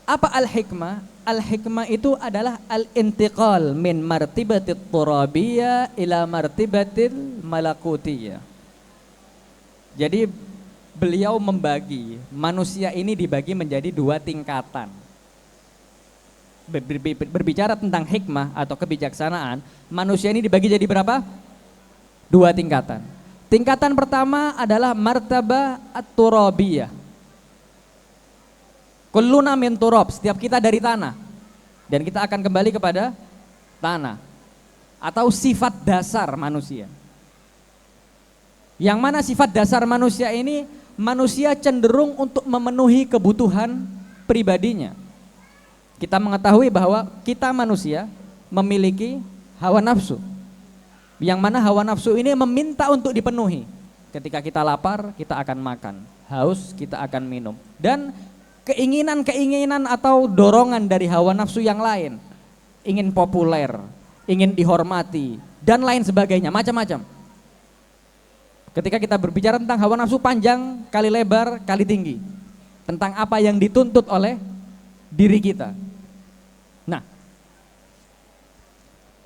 Speaker 6: apa al-hikmah? Al-hikmah itu adalah al-intiqal min martibatit turabiyah ila martibatil malakutiyah. Jadi beliau membagi manusia ini dibagi menjadi 2 tingkatan. Berbicara tentang hikmah atau kebijaksanaan, manusia ini dibagi jadi berapa? 2 tingkatan. Tingkatan pertama adalah martabah at-turabiyah. Kulluna min turab, setiap kita dari tanah. Dan kita akan kembali kepada tanah. Atau sifat dasar manusia. Yang mana sifat dasar manusia ini, manusia cenderung untuk memenuhi kebutuhan pribadinya. Kita mengetahui bahwa kita manusia memiliki hawa nafsu. Yang mana hawa nafsu ini meminta untuk dipenuhi. Ketika kita lapar, kita akan makan. Haus, kita akan minum. Dan keinginan-keinginan atau dorongan dari hawa nafsu yang lain. Ingin populer, ingin dihormati, dan lain sebagainya, macam-macam. Ketika kita berbicara tentang hawa nafsu, panjang kali lebar kali tinggi. Tentang apa yang dituntut oleh diri kita. Nah,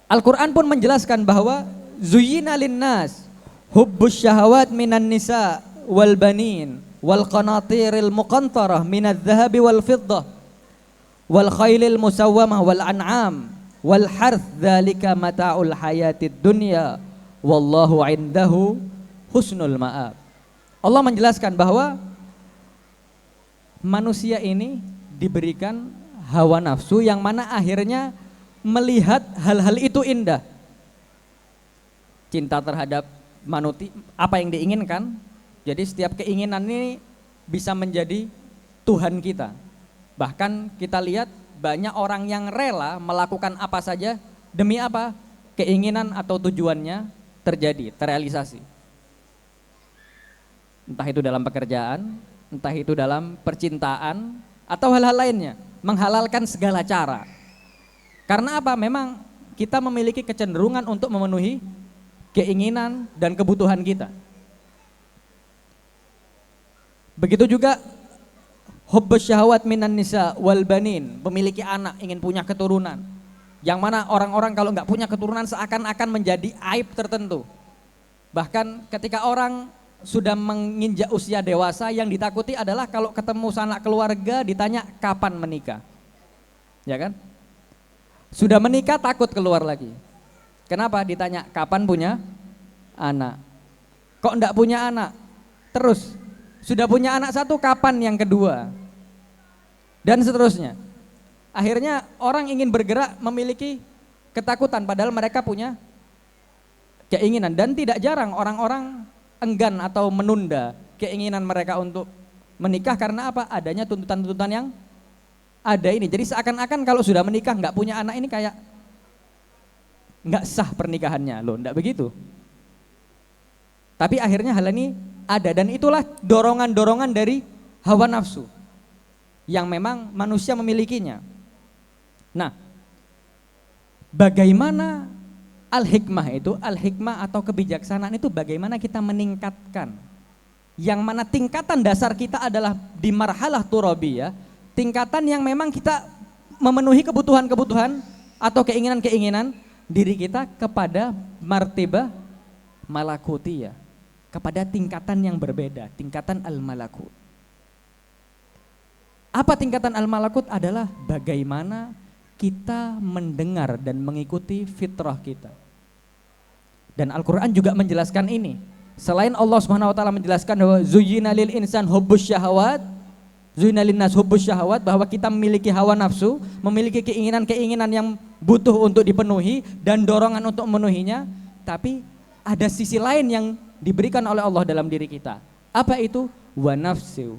Speaker 6: Al-Quran pun menjelaskan bahwa zuyyina linnas hubbus syahawat minan nisa wal banin wal qanatiril muqantarah minadz zahabi wal fiddah wal khailil musawwamah wal an'am wal harth dzalika mata'ul hayatid dunya wallahu indahu husnul ma'ab. Allah menjelaskan bahwa manusia ini diberikan hawa nafsu yang mana akhirnya melihat hal-hal itu indah. Cinta terhadap manusia, apa yang diinginkan. Jadi setiap keinginan ini bisa menjadi Tuhan kita. Bahkan kita lihat banyak orang yang rela melakukan apa saja demi apa? Keinginan atau tujuannya terjadi, terrealisasi. Entah itu dalam pekerjaan, entah itu dalam percintaan, atau hal-hal lainnya. Menghalalkan segala cara. Karena apa? Memang kita memiliki kecenderungan untuk memenuhi keinginan dan kebutuhan kita. Begitu juga hubbus syahawat minan nisa wal banin, memiliki anak, ingin punya keturunan. Yang mana orang-orang kalau nggak punya keturunan seakan-akan menjadi aib tertentu. Bahkan ketika orang sudah menginjak usia dewasa, yang ditakuti adalah kalau ketemu sanak keluarga ditanya kapan menikah. Ya kan? Sudah menikah takut keluar lagi. Kenapa? Ditanya kapan punya anak. Kok enggak punya anak? Terus sudah punya anak 1, kapan yang kedua? Dan seterusnya. Akhirnya orang ingin bergerak memiliki ketakutan padahal mereka punya keinginan. Dan tidak jarang orang-orang enggan atau menunda keinginan mereka untuk menikah karena apa? Adanya tuntutan-tuntutan yang ada ini. Jadi seakan-akan kalau sudah menikah nggak punya anak ini kayak nggak sah pernikahannya loh, nggak begitu. Tapi akhirnya hal ini ada dan itulah dorongan-dorongan dari hawa nafsu yang memang manusia memilikinya. Nah, bagaimana al-hikmah itu, al-hikmah atau kebijaksanaan itu bagaimana kita meningkatkan. Yang mana tingkatan dasar kita adalah di marhalah turabiyah, tingkatan yang memang kita memenuhi kebutuhan-kebutuhan atau keinginan-keinginan diri kita kepada martibah malakutiyah, kepada tingkatan yang berbeda, tingkatan al-malakut. Apa tingkatan al-malakut? Adalah bagaimana kita mendengar dan mengikuti fitrah kita. Dan Al-Quran juga menjelaskan ini. Selain Allah SWT menjelaskan bahwa zuyyina lil insan hubbus syahawat, Zuina linnas hubbus syahwat, bahwa kita memiliki hawa nafsu, memiliki keinginan-keinginan yang butuh untuk dipenuhi dan dorongan untuk memenuhinya, tapi ada sisi lain yang diberikan oleh Allah dalam diri kita. Apa itu? Wa nafsu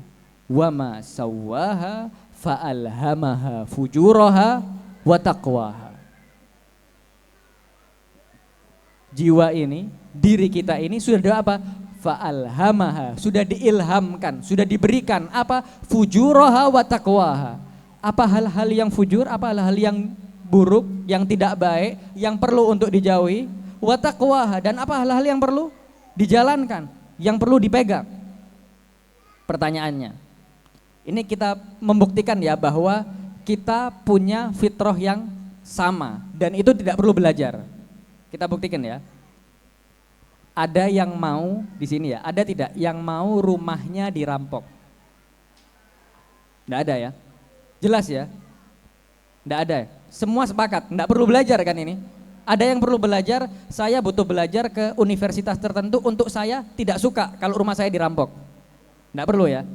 Speaker 6: wa ma sawwaha fa'alhamaha fujuraha wa taqwaha. Jiwa ini, diri kita ini sudah apa? Fa'alhamaha, sudah diilhamkan, sudah diberikan apa? Fujuraha wa taqwaha. Apa hal-hal yang fujur, apa hal-hal yang buruk, yang tidak baik, yang perlu untuk dijauhi, wa taqwaha, dan apa hal-hal yang perlu dijalankan, yang perlu dipegang. Pertanyaannya, ini kita membuktikan ya bahwa kita punya fitrah yang sama dan itu tidak perlu belajar. Kita buktikan ya. Ada yang mau di sini ya, ada tidak yang mau rumahnya dirampok? Tidak ada ya? Jelas ya? Tidak ada. Semua sepakat, tidak perlu belajar kan ini? Ada yang perlu belajar, saya butuh belajar ke universitas tertentu untuk saya tidak suka kalau rumah saya dirampok. Tidak perlu ya?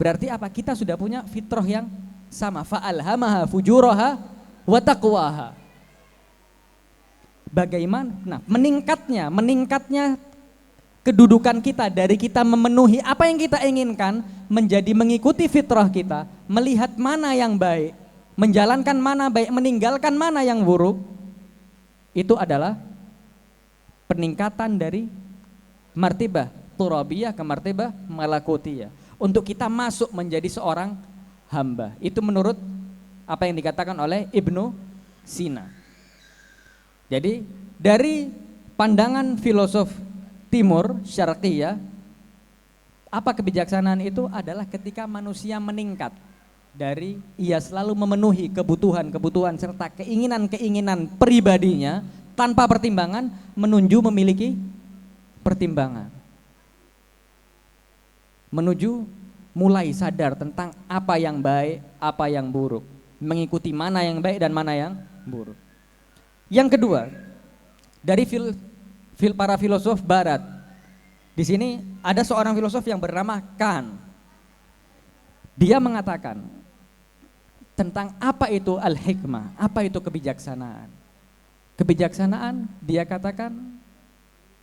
Speaker 6: Berarti apa? Kita sudah punya fitrah yang sama. Fa'alhamaha fujuraha wa taqwaha. Bagaimana? Nah, meningkatnya kedudukan kita dari kita memenuhi apa yang kita inginkan menjadi mengikuti fitrah kita, melihat mana yang baik, menjalankan mana baik, meninggalkan mana yang buruk. Itu adalah peningkatan dari martibah turabiyah ke martibah malakutiyah. Untuk kita masuk menjadi seorang hamba. Itu menurut apa yang dikatakan oleh Ibnu Sina. Jadi dari pandangan filosof timur syarqiyah, apa kebijaksanaan itu adalah ketika manusia meningkat dari ia selalu memenuhi kebutuhan-kebutuhan serta keinginan-keinginan pribadinya tanpa pertimbangan menuju memiliki pertimbangan. Menuju mulai sadar tentang apa yang baik, apa yang buruk, mengikuti mana yang baik dan mana yang buruk. Yang kedua, dari para filosof barat. Di sini ada seorang filosof yang bernama Kant. Dia mengatakan tentang apa itu al-hikmah, apa itu kebijaksanaan. Kebijaksanaan, dia katakan,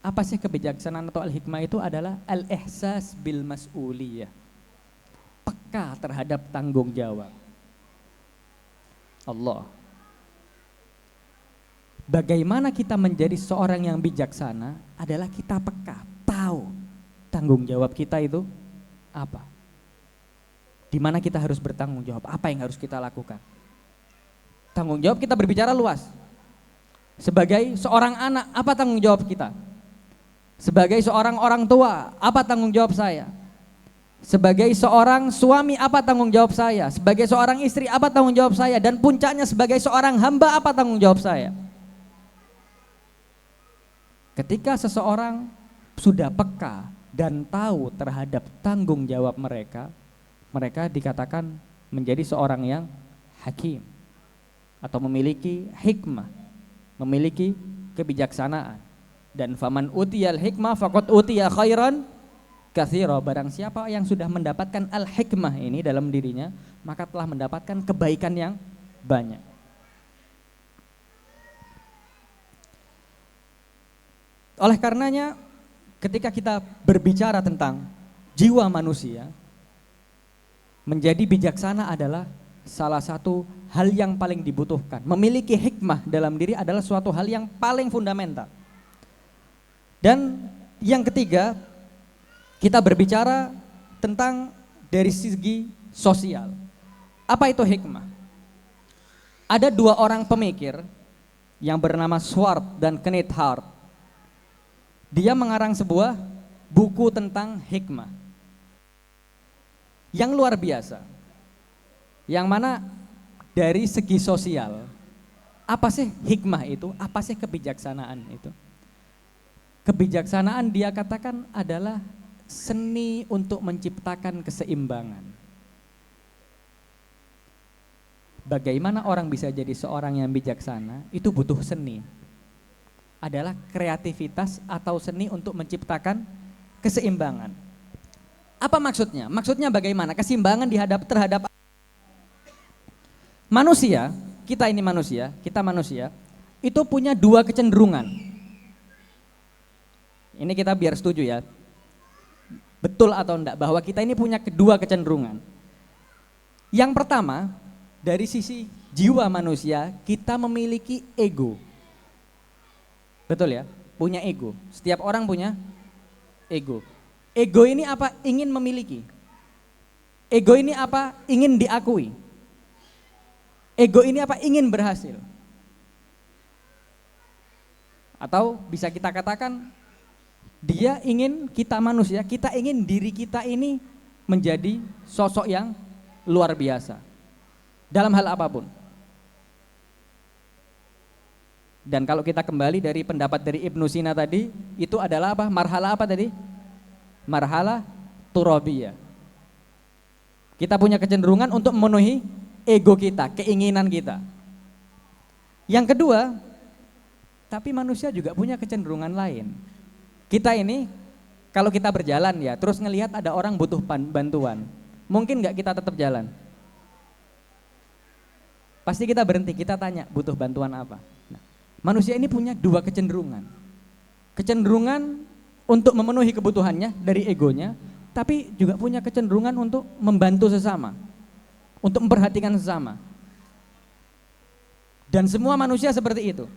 Speaker 6: apa sih kebijaksanaan atau al-hikmah itu adalah al-ihsas bil mas'uliyah. Peka terhadap tanggung jawab. Allah. Bagaimana kita menjadi seorang yang bijaksana adalah kita peka, tahu tanggung jawab kita itu apa. Di mana kita harus bertanggung jawab, apa yang harus kita lakukan. Tanggung jawab kita berbicara luas. Sebagai seorang anak, apa tanggung jawab kita? Sebagai seorang orang tua, apa tanggung jawab saya? Sebagai seorang suami, apa tanggung jawab saya? Sebagai seorang istri, apa tanggung jawab saya? Dan puncaknya sebagai seorang hamba, apa tanggung jawab saya? Ketika seseorang sudah peka dan tahu terhadap tanggung jawab mereka, mereka dikatakan menjadi seorang yang hakim atau memiliki hikmah, memiliki kebijaksanaan. Dan faman utiyal hikmah faqad utiya khairan katsira. Barang siapa yang sudah mendapatkan al-hikmah ini dalam dirinya, maka telah mendapatkan kebaikan yang banyak. Oleh karenanya ketika kita berbicara tentang jiwa manusia, menjadi bijaksana adalah salah satu hal yang paling dibutuhkan. Memiliki hikmah dalam diri adalah suatu hal yang paling fundamental. Dan yang ketiga, kita berbicara tentang dari segi sosial. Apa itu hikmah? Ada dua orang pemikir yang bernama Swart dan Kenneth Hart. Dia mengarang sebuah buku tentang hikmah yang luar biasa, yang mana dari segi sosial, apa sih hikmah itu, apa sih kebijaksanaan itu? Kebijaksanaan dia katakan adalah seni untuk menciptakan keseimbangan. Bagaimana orang bisa jadi seorang yang bijaksana, itu butuh seni. Adalah kreativitas atau seni untuk menciptakan keseimbangan. Apa maksudnya? Maksudnya bagaimana? Keseimbangan terhadap manusia, kita manusia, itu punya dua kecenderungan. Ini kita biar setuju ya. Betul atau enggak bahwa kita ini punya kedua kecenderungan. Yang pertama, dari sisi jiwa manusia, kita memiliki ego. Betul ya? Punya ego. Setiap orang punya ego. Ego ini apa? Ingin memiliki. Ego ini apa? Ingin diakui. Ego ini apa? Ingin berhasil. Atau bisa kita katakan, dia ingin kita manusia, kita ingin diri kita ini menjadi sosok yang luar biasa dalam hal apapun. Dan kalau kita kembali dari pendapat dari Ibnu Sina tadi, itu adalah apa? Marhala apa tadi? Marhala turabiyah. Kita punya kecenderungan untuk memenuhi ego kita, keinginan kita. Yang kedua, tapi manusia juga punya kecenderungan lain. Kita ini kalau kita berjalan ya, terus ngelihat ada orang butuh bantuan, mungkin nggak kita tetap jalan? Pasti kita berhenti, kita tanya butuh bantuan apa. Nah, manusia ini punya dua kecenderungan. Kecenderungan untuk memenuhi kebutuhannya dari egonya, tapi juga punya kecenderungan untuk membantu sesama, untuk memperhatikan sesama. Dan semua manusia seperti itu.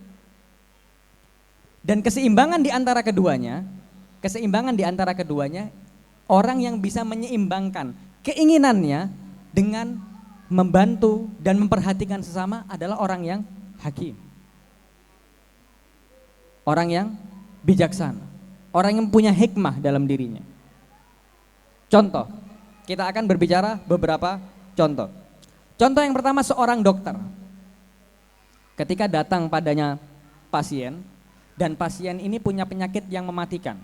Speaker 6: Dan keseimbangan di antara keduanya, orang yang bisa menyeimbangkan keinginannya dengan membantu dan memperhatikan sesama adalah orang yang hakim. Orang yang bijaksana, orang yang punya hikmah dalam dirinya. Contoh, kita akan berbicara beberapa contoh. Contoh yang pertama, seorang dokter. Ketika datang padanya pasien, dan pasien ini punya penyakit yang mematikan,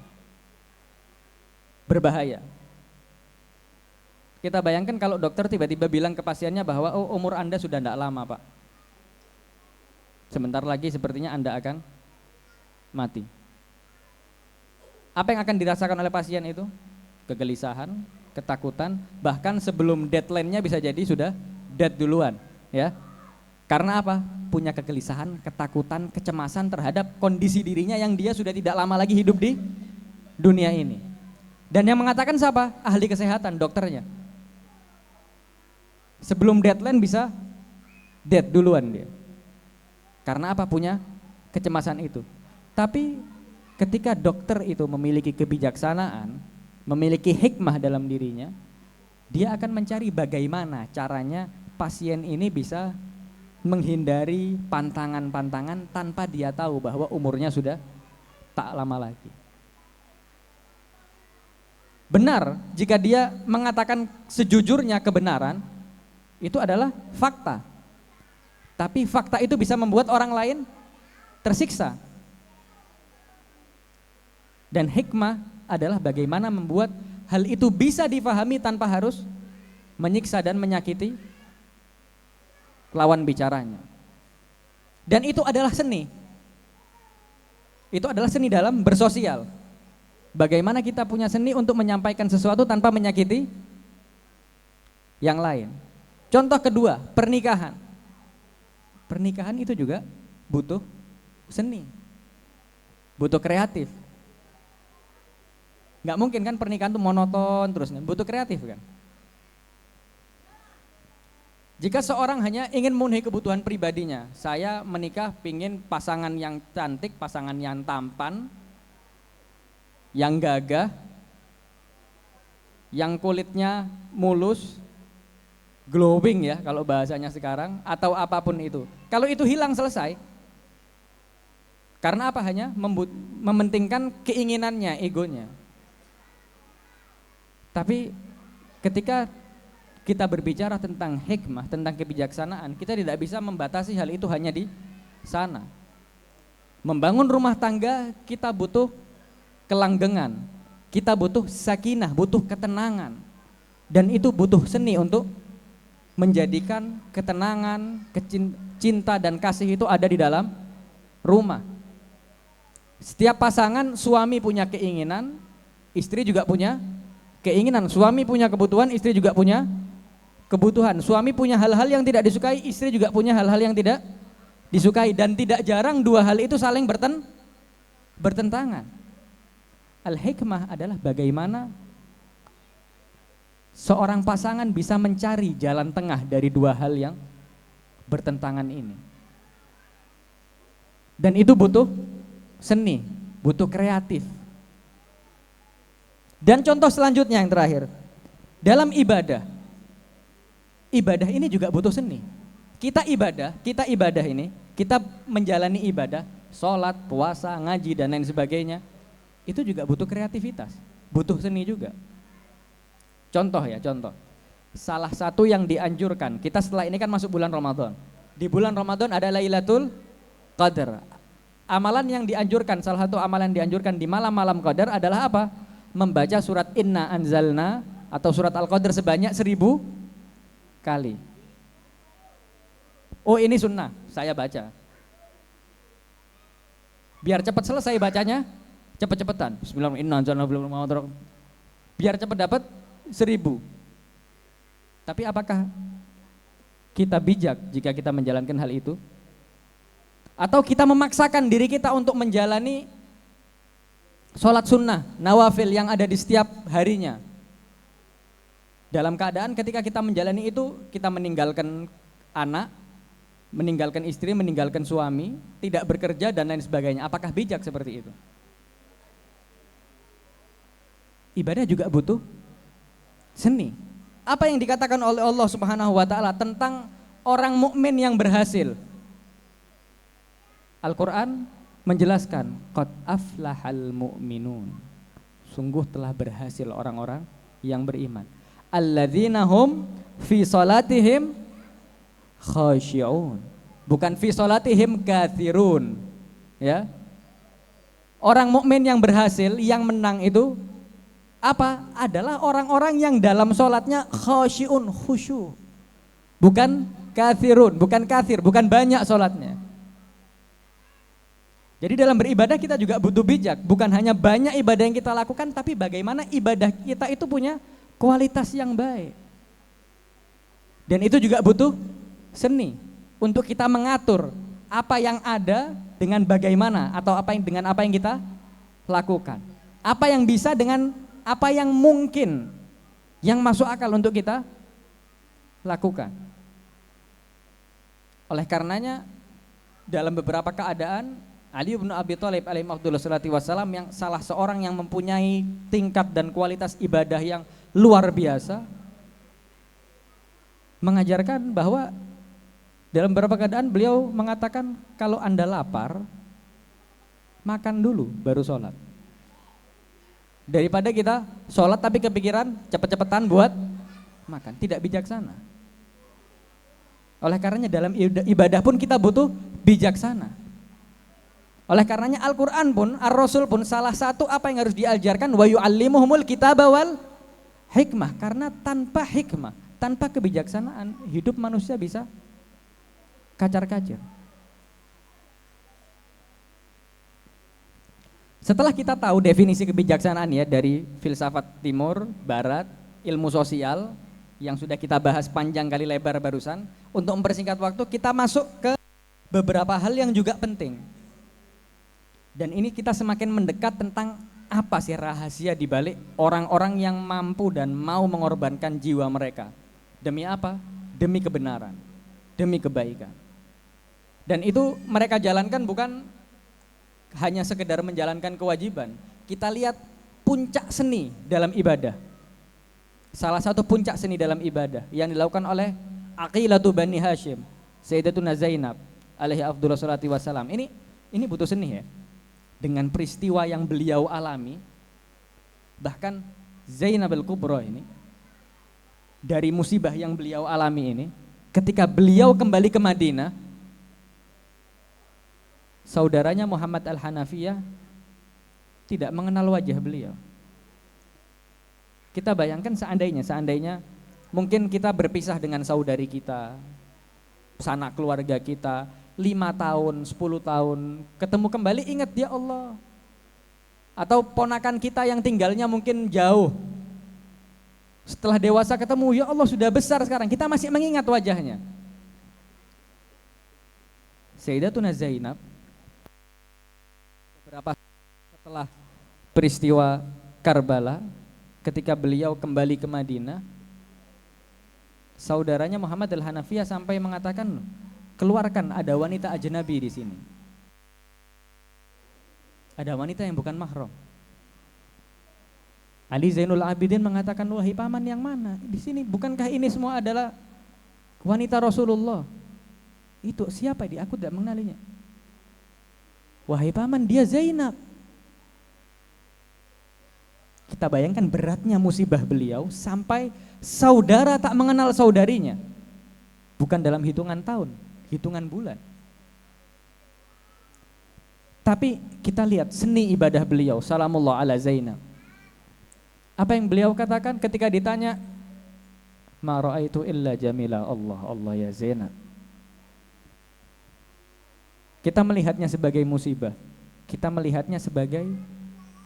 Speaker 6: berbahaya. Kita bayangkan kalau dokter tiba-tiba bilang ke pasiennya bahwa oh, umur Anda sudah tidak lama Pak, sebentar lagi sepertinya Anda akan mati. Apa yang akan dirasakan oleh pasien itu? Kegelisahan, ketakutan, bahkan sebelum deadline-nya bisa jadi sudah dead duluan, ya. Karena apa? Punya kegelisahan, ketakutan, kecemasan terhadap kondisi dirinya yang dia sudah tidak lama lagi hidup di dunia ini. Dan yang mengatakan siapa? Ahli kesehatan, dokternya. Sebelum deadline bisa dead duluan dia. Karena apa? Punya kecemasan itu. Tapi ketika dokter itu memiliki kebijaksanaan, memiliki hikmah dalam dirinya, dia akan mencari bagaimana caranya pasien ini bisa menghindari pantangan-pantangan tanpa dia tahu bahwa umurnya sudah tak lama lagi. Benar jika dia mengatakan sejujurnya kebenaran, itu adalah fakta. Tapi fakta itu bisa membuat orang lain tersiksa. Dan hikmah adalah bagaimana membuat hal itu bisa difahami tanpa harus menyiksa dan menyakiti lawan bicaranya. Dan itu adalah seni. Itu adalah seni dalam bersosial. Bagaimana kita punya seni untuk menyampaikan sesuatu tanpa menyakiti yang lain. Contoh kedua, pernikahan. Pernikahan itu juga butuh seni. Butuh kreatif. Nggak mungkin kan pernikahan itu monoton terus, butuh kreatif kan. Jika seorang hanya ingin memenuhi kebutuhan pribadinya, saya menikah pingin pasangan yang cantik, pasangan yang tampan, yang gagah, yang kulitnya mulus, glowing ya kalau bahasanya sekarang, atau apapun itu. Kalau itu hilang selesai. Karena apa? Hanya mementingkan keinginannya, egonya. Tapi ketika kita berbicara tentang hikmah, tentang kebijaksanaan, kita tidak bisa membatasi hal itu hanya di sana. Membangun rumah tangga kita butuh kelanggengan, kita butuh sakinah, butuh ketenangan. Dan itu butuh seni untuk menjadikan ketenangan, cinta dan kasih itu ada di dalam rumah. Setiap pasangan, suami punya keinginan, istri juga punya keinginan. Suami punya kebutuhan, istri juga punya kebutuhan. Suami punya hal-hal yang tidak disukai, istri juga punya hal-hal yang tidak disukai. Dan tidak jarang dua hal itu saling bertentangan. Al-hikmah adalah bagaimana seorang pasangan bisa mencari jalan tengah dari dua hal yang bertentangan ini. Dan itu butuh seni, butuh kreatif. Dan contoh selanjutnya yang terakhir, dalam ibadah ini juga butuh seni. Kita ibadah ini, kita menjalani ibadah, sholat, puasa, ngaji dan lain sebagainya, itu juga butuh kreativitas, butuh seni juga. Contoh. Salah satu yang dianjurkan, kita setelah ini kan masuk bulan Ramadan. Di bulan Ramadan ada Lailatul Qadar. Amalan yang dianjurkan, salah satu amalan yang dianjurkan di malam-malam Qadar adalah apa? Membaca surat Inna Anzalna atau surat Al-Qadar sebanyak 1000 kali. Oh ini sunnah, saya baca. Biar cepat selesai bacanya, cepet-cepetan. Bismillahirrahmanirrahim. Biar cepat dapat 1000. Tapi apakah kita bijak jika kita menjalankan hal itu? Atau kita memaksakan diri kita untuk menjalani sholat sunnah, nawafil yang ada di setiap harinya. Dalam keadaan ketika kita menjalani itu, kita meninggalkan anak, meninggalkan istri, meninggalkan suami, tidak bekerja dan lain sebagainya. Apakah bijak seperti itu? Ibadah juga butuh seni. Apa yang dikatakan oleh Allah Subhanahu wa taala tentang orang mukmin yang berhasil? Al-Qur'an menjelaskan, qad aflahal mu'minun. Sungguh telah berhasil orang-orang yang beriman. Alladzina hum fi salatihim khashi'un. Bukan fi salatihim katsirun. Ya. Orang mukmin yang berhasil, yang menang itu apa? Adalah orang-orang yang dalam sholatnya khasyi'un, khusyu. Bukan kathirun, bukan kathir, bukan banyak sholatnya. Jadi dalam beribadah kita juga butuh bijak. Bukan hanya banyak ibadah yang kita lakukan, tapi bagaimana ibadah kita itu punya kualitas yang baik. Dan itu juga butuh seni untuk kita mengatur apa yang ada dengan bagaimana, atau dengan apa yang kita lakukan. Apa yang bisa dengan apa yang mungkin, yang masuk akal untuk kita lakukan. Oleh karenanya dalam beberapa keadaan Ali bin Abi Thalib alaihi afdhalus wassalam, yang salah seorang yang mempunyai tingkat dan kualitas ibadah yang luar biasa, mengajarkan bahwa dalam beberapa keadaan beliau mengatakan, kalau Anda lapar, makan dulu baru sholat. Daripada kita sholat tapi kepikiran cepet-cepetan buat makan, tidak bijaksana. Oleh karenanya dalam ibadah pun kita butuh bijaksana. Oleh karenanya Al-Quran pun, Ar-Rasul pun salah satu apa yang harus diajarkan, wa yu'allimuhumul kitaba wal hikmah. Karena tanpa hikmah, tanpa kebijaksanaan, hidup manusia bisa kacar-kacir. Setelah kita tahu definisi kebijaksanaan ya dari filsafat timur, barat, ilmu sosial yang sudah kita bahas panjang kali lebar barusan, untuk mempersingkat waktu kita masuk ke beberapa hal yang juga penting. Dan ini kita semakin mendekat tentang apa sih rahasia di balik orang-orang yang mampu dan mau mengorbankan jiwa mereka. Demi apa? Demi kebenaran, demi kebaikan. Dan itu mereka jalankan bukan hanya sekedar menjalankan kewajiban. Kita lihat puncak seni dalam ibadah. Salah satu puncak seni dalam ibadah yang dilakukan oleh Aqilatu Bani Hashim, Sayyidatuna Zainab alaihi afdhalus salati wassalam. Ini butuh seni ya. Dengan peristiwa yang beliau alami, bahkan Zainab al-Kubra ini, dari musibah yang beliau alami ini, ketika beliau kembali ke Madinah, saudaranya Muhammad al-Hanafiyah tidak mengenal wajah beliau. Kita bayangkan seandainya mungkin kita berpisah dengan saudari kita, sanak keluarga kita, 5 tahun, 10 tahun, ketemu kembali ingat dia Allah. Atau ponakan kita yang tinggalnya mungkin jauh, Setelah dewasa ketemu, ya Allah sudah besar sekarang, kita masih mengingat wajahnya. Sayyidatuna Zainab beberapa setelah peristiwa Karbala, ketika beliau kembali ke Madinah, saudaranya Muhammad al-Hanafiyah sampai mengatakan, keluarkan, ada wanita ajnabi di sini. Ada wanita yang bukan mahram. Ali Zainul Abidin mengatakan, wahai paman yang mana? Di sini bukankah ini semua adalah wanita Rasulullah? Itu siapa dia? Aku tidak mengenalinya. Wahai paman, dia Zainab. Kita bayangkan beratnya musibah beliau sampai saudara tak mengenal saudarinya. Bukan dalam hitungan tahun, hitungan bulan. Tapi kita lihat seni ibadah beliau, salamullah ala Zainab. Apa yang beliau katakan ketika ditanya, ma ra'aitu illa jamila Allah, Allah ya Zainab. Kita melihatnya sebagai musibah, kita melihatnya sebagai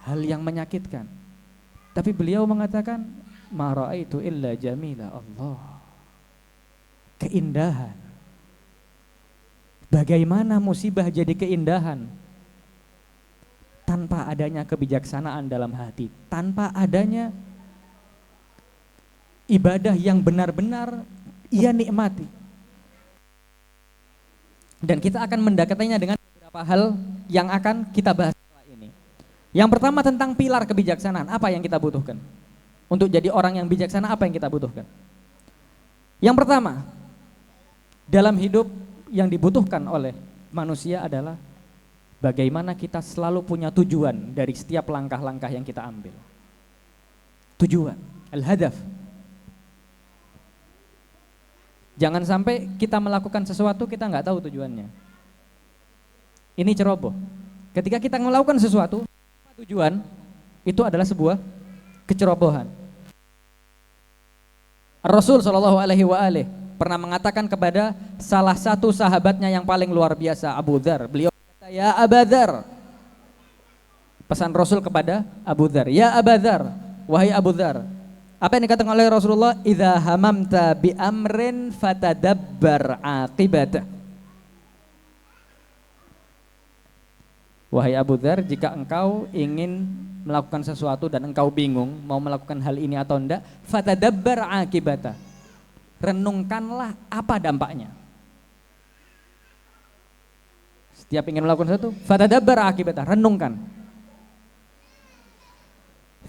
Speaker 6: hal yang menyakitkan. Tapi beliau mengatakan, ma ra'aitu illa jamila Allah. Keindahan. Bagaimana musibah jadi keindahan? Tanpa adanya kebijaksanaan dalam hati, tanpa adanya ibadah yang benar-benar ia nikmati. Dan kita akan mendekatinya dengan beberapa hal yang akan kita bahas setelah ini. Yang pertama tentang pilar kebijaksanaan, apa yang kita butuhkan? Untuk jadi orang yang bijaksana, apa yang kita butuhkan? Yang pertama, dalam hidup yang dibutuhkan oleh manusia adalah bagaimana kita selalu punya tujuan dari setiap langkah-langkah yang kita ambil. Tujuan, al-hadaf. Jangan sampai kita melakukan sesuatu kita nggak tahu tujuannya. Ini ceroboh. Ketika kita melakukan sesuatu, tujuan itu adalah sebuah kecerobohan. Rasul Shallallahu Alaihi Wasallam pernah mengatakan kepada salah satu sahabatnya yang paling luar biasa, Abu Dzar. Beliau berkata, ya Abu Dzar. Pesan Rasul kepada Abu Dzar, ya Abu Dzar, wahai Abu Dzar. Apa yang dikatakan oleh Rasulullah? Idza hamamta bi amrin fatadabbar aqibatah. Wahai Abu Dzar, jika engkau ingin melakukan sesuatu dan engkau bingung mau melakukan hal ini atau enggak, fatadabbar aqibatah. Renungkanlah apa dampaknya. Setiap ingin melakukan sesuatu, fatadabbar aqibatah, renungkan.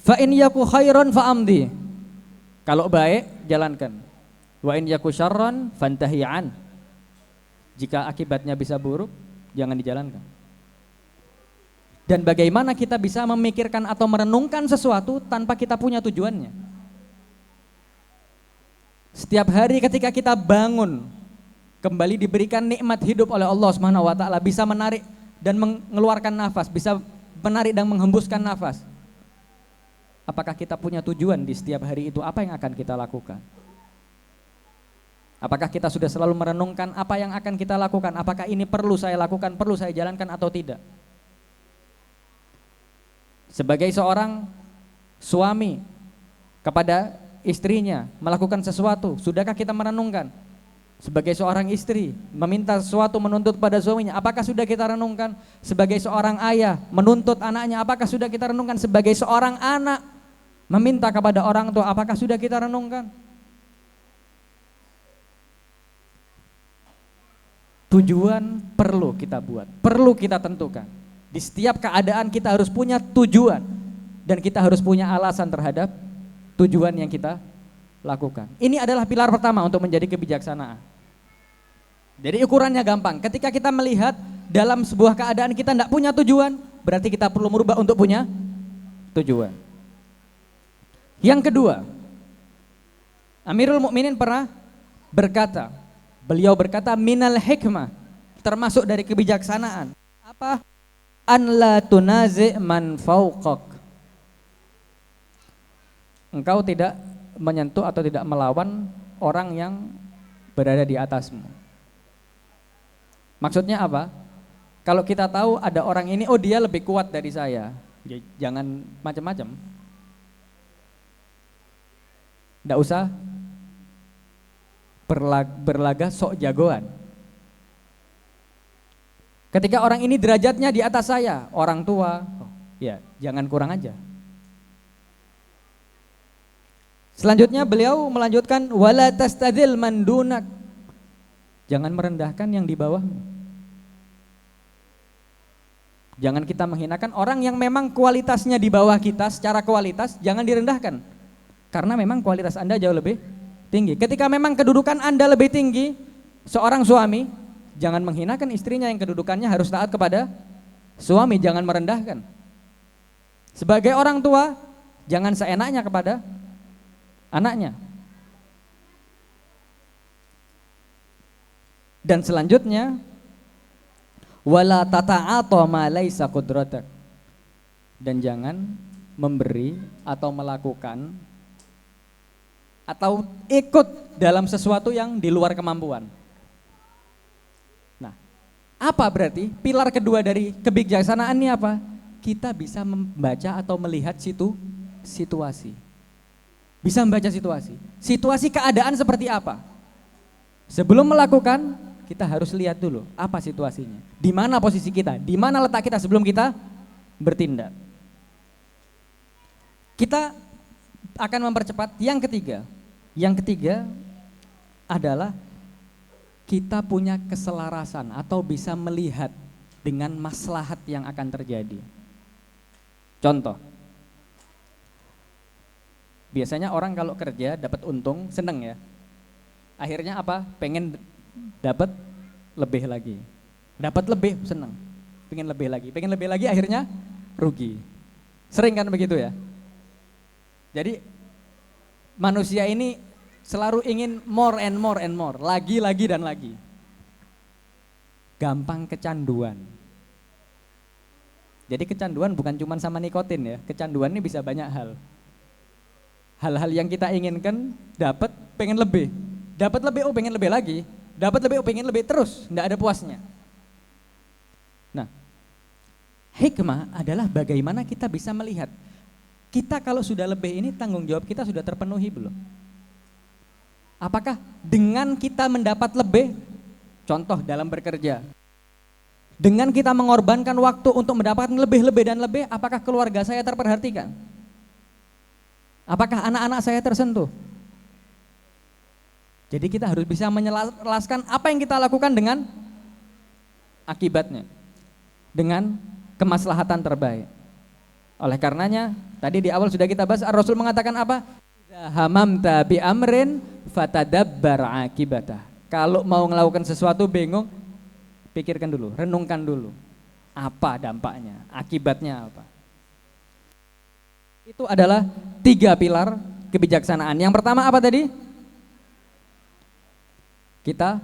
Speaker 6: Fa in yaku khairan fa amdi. Kalau baik, jalankan. Wa in yaku syarran fantahi an. Jika akibatnya bisa buruk, jangan dijalankan. Dan bagaimana kita bisa memikirkan atau merenungkan sesuatu tanpa kita punya tujuannya? Setiap hari ketika kita bangun, kembali diberikan nikmat hidup oleh Allah Subhanahu wa taala, bisa menarik dan mengeluarkan nafas, bisa menarik dan menghembuskan nafas. Apakah kita punya tujuan di setiap hari itu? Apa yang akan kita lakukan? Apakah kita sudah selalu merenungkan apa yang akan kita lakukan? Apakah ini perlu saya lakukan, perlu saya jalankan atau tidak? Sebagai seorang suami kepada istrinya melakukan sesuatu, sudahkah kita merenungkan? Sebagai seorang istri meminta sesuatu, menuntut pada suaminya, apakah sudah kita renungkan? Sebagai seorang ayah menuntut anaknya, apakah sudah kita renungkan? Sebagai seorang anak meminta kepada orang tua, apakah sudah kita renungkan? Tujuan perlu kita buat, perlu kita tentukan. Di setiap keadaan kita harus punya tujuan dan kita harus punya alasan terhadap tujuan yang kita lakukan. Ini adalah pilar pertama untuk menjadi kebijaksanaan. Jadi ukurannya gampang. Ketika kita melihat dalam sebuah keadaan kita tidak punya tujuan, berarti kita perlu merubah untuk punya tujuan. Yang kedua, Amirul Mukminin pernah berkata, beliau berkata minal hikmah, termasuk dari kebijaksanaan. Apa? An la tunazi man fauqak. Engkau tidak menyentuh atau tidak melawan orang yang berada di atasmu. Maksudnya apa? Kalau kita tahu ada orang ini, oh dia lebih kuat dari saya, ya, jangan macam-macam. Nggak usah berlaga sok jagoan. Ketika orang ini derajatnya di atas saya, orang tua, ya jangan kurang aja. Selanjutnya beliau melanjutkan wala tastadzil man dunak. Jangan merendahkan yang di bawahmu. Jangan kita menghinakan orang yang memang kualitasnya di bawah kita secara kualitas, jangan direndahkan. Karena memang kualitas Anda jauh lebih tinggi. Ketika memang kedudukan Anda lebih tinggi, seorang suami jangan menghinakan istrinya yang kedudukannya harus taat kepada suami, jangan merendahkan. Sebagai orang tua, jangan seenaknya kepada anaknya. Dan selanjutnya wala tata'ata ma laisa qudratak. Dan jangan memberi atau melakukan atau ikut dalam sesuatu yang di luar kemampuan. Nah, apa berarti pilar kedua dari kebijaksanaan ini apa? Kita bisa membaca atau melihat situasi. Bisa membaca situasi. Situasi keadaan seperti apa? Sebelum melakukan, kita harus lihat dulu apa situasinya. Di mana posisi kita? Di mana letak kita sebelum kita bertindak? Kita akan mempercepat yang ketiga. Yang ketiga adalah kita punya keselarasan atau bisa melihat dengan maslahat yang akan terjadi. Contoh, biasanya orang kalau kerja dapat untung seneng ya. Akhirnya apa? Pengen dapat lebih lagi. Dapat lebih seneng. Pengen lebih lagi akhirnya rugi. Sering kan begitu ya? Jadi manusia ini selalu ingin more and more and more, lagi dan lagi. Gampang kecanduan. Jadi kecanduan bukan cuma sama nikotin ya, kecanduan ini bisa banyak hal. Hal-hal yang kita inginkan dapat, pengen lebih. Dapat lebih, oh pengen lebih lagi. Dapat lebih, oh pengen lebih terus, enggak ada puasnya. Nah, hikmah adalah bagaimana kita bisa melihat kita kalau sudah lebih ini tanggung jawab kita sudah terpenuhi belum? Apakah dengan kita mendapat lebih, contoh dalam bekerja, dengan kita mengorbankan waktu untuk mendapatkan lebih dan lebih, apakah keluarga saya terperhatikan? Apakah anak-anak saya tersentuh? Jadi kita harus bisa menyelaraskan apa yang kita lakukan dengan akibatnya, dengan kemaslahatan terbaik. Oleh karenanya, tadi di awal sudah kita bahas, Rasul mengatakan apa? Hamamta bi amrin fatadabbar akibatah. Kalau mau melakukan sesuatu bingung, pikirkan dulu, renungkan dulu. Apa dampaknya, akibatnya apa? Itu adalah 3 pilar kebijaksanaan. Yang pertama apa tadi? Kita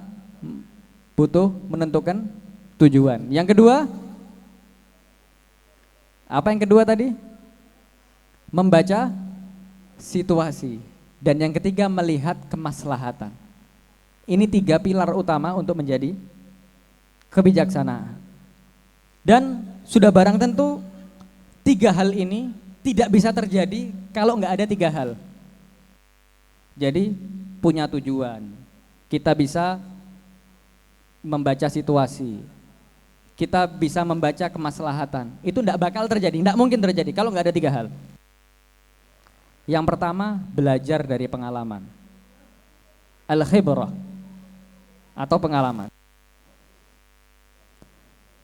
Speaker 6: butuh menentukan tujuan. Yang kedua, apa yang kedua tadi? Membaca situasi. Dan yang ketiga melihat kemaslahatan. Ini 3 pilar utama untuk menjadi kebijaksanaan. Dan sudah barang tentu 3 hal ini tidak bisa terjadi kalau nggak ada 3 hal. Jadi punya tujuan. Kita bisa membaca situasi. Kita bisa membaca kemaslahatan. Itu tidak bakal terjadi, tidak mungkin terjadi kalau nggak ada 3 hal. Yang pertama, belajar dari pengalaman. Al-khibrah atau pengalaman.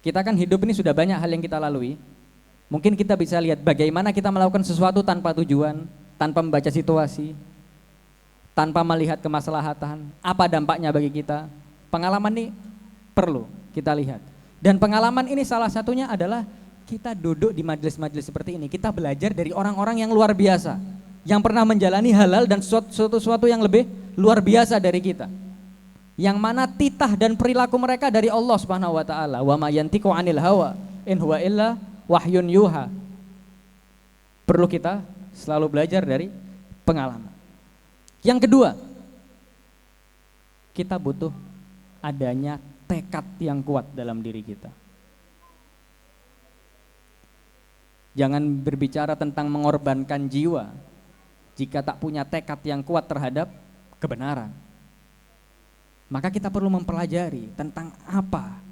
Speaker 6: Kita kan hidup ini sudah banyak hal yang kita lalui. Mungkin kita bisa lihat bagaimana kita melakukan sesuatu tanpa tujuan, tanpa membaca situasi, tanpa melihat kemaslahatan, apa dampaknya bagi kita. Pengalaman ini perlu kita lihat. Dan pengalaman ini salah satunya adalah kita duduk di majelis-majelis seperti ini, kita belajar dari orang-orang yang luar biasa, yang pernah menjalani hal-hal dan sesuatu yang lebih luar biasa dari kita. Yang mana titah dan perilaku mereka dari Allah Subhanahu wa taala. Wa ma yantiqu 'anil hawa in huwa illa wahyun yuha. Perlu kita selalu belajar dari pengalaman. Yang kedua, kita butuh adanya tekad yang kuat dalam diri kita. Jangan berbicara tentang mengorbankan jiwa. jika tak punya tekad yang kuat terhadap kebenaran. Maka kita perlu mempelajari tentang apa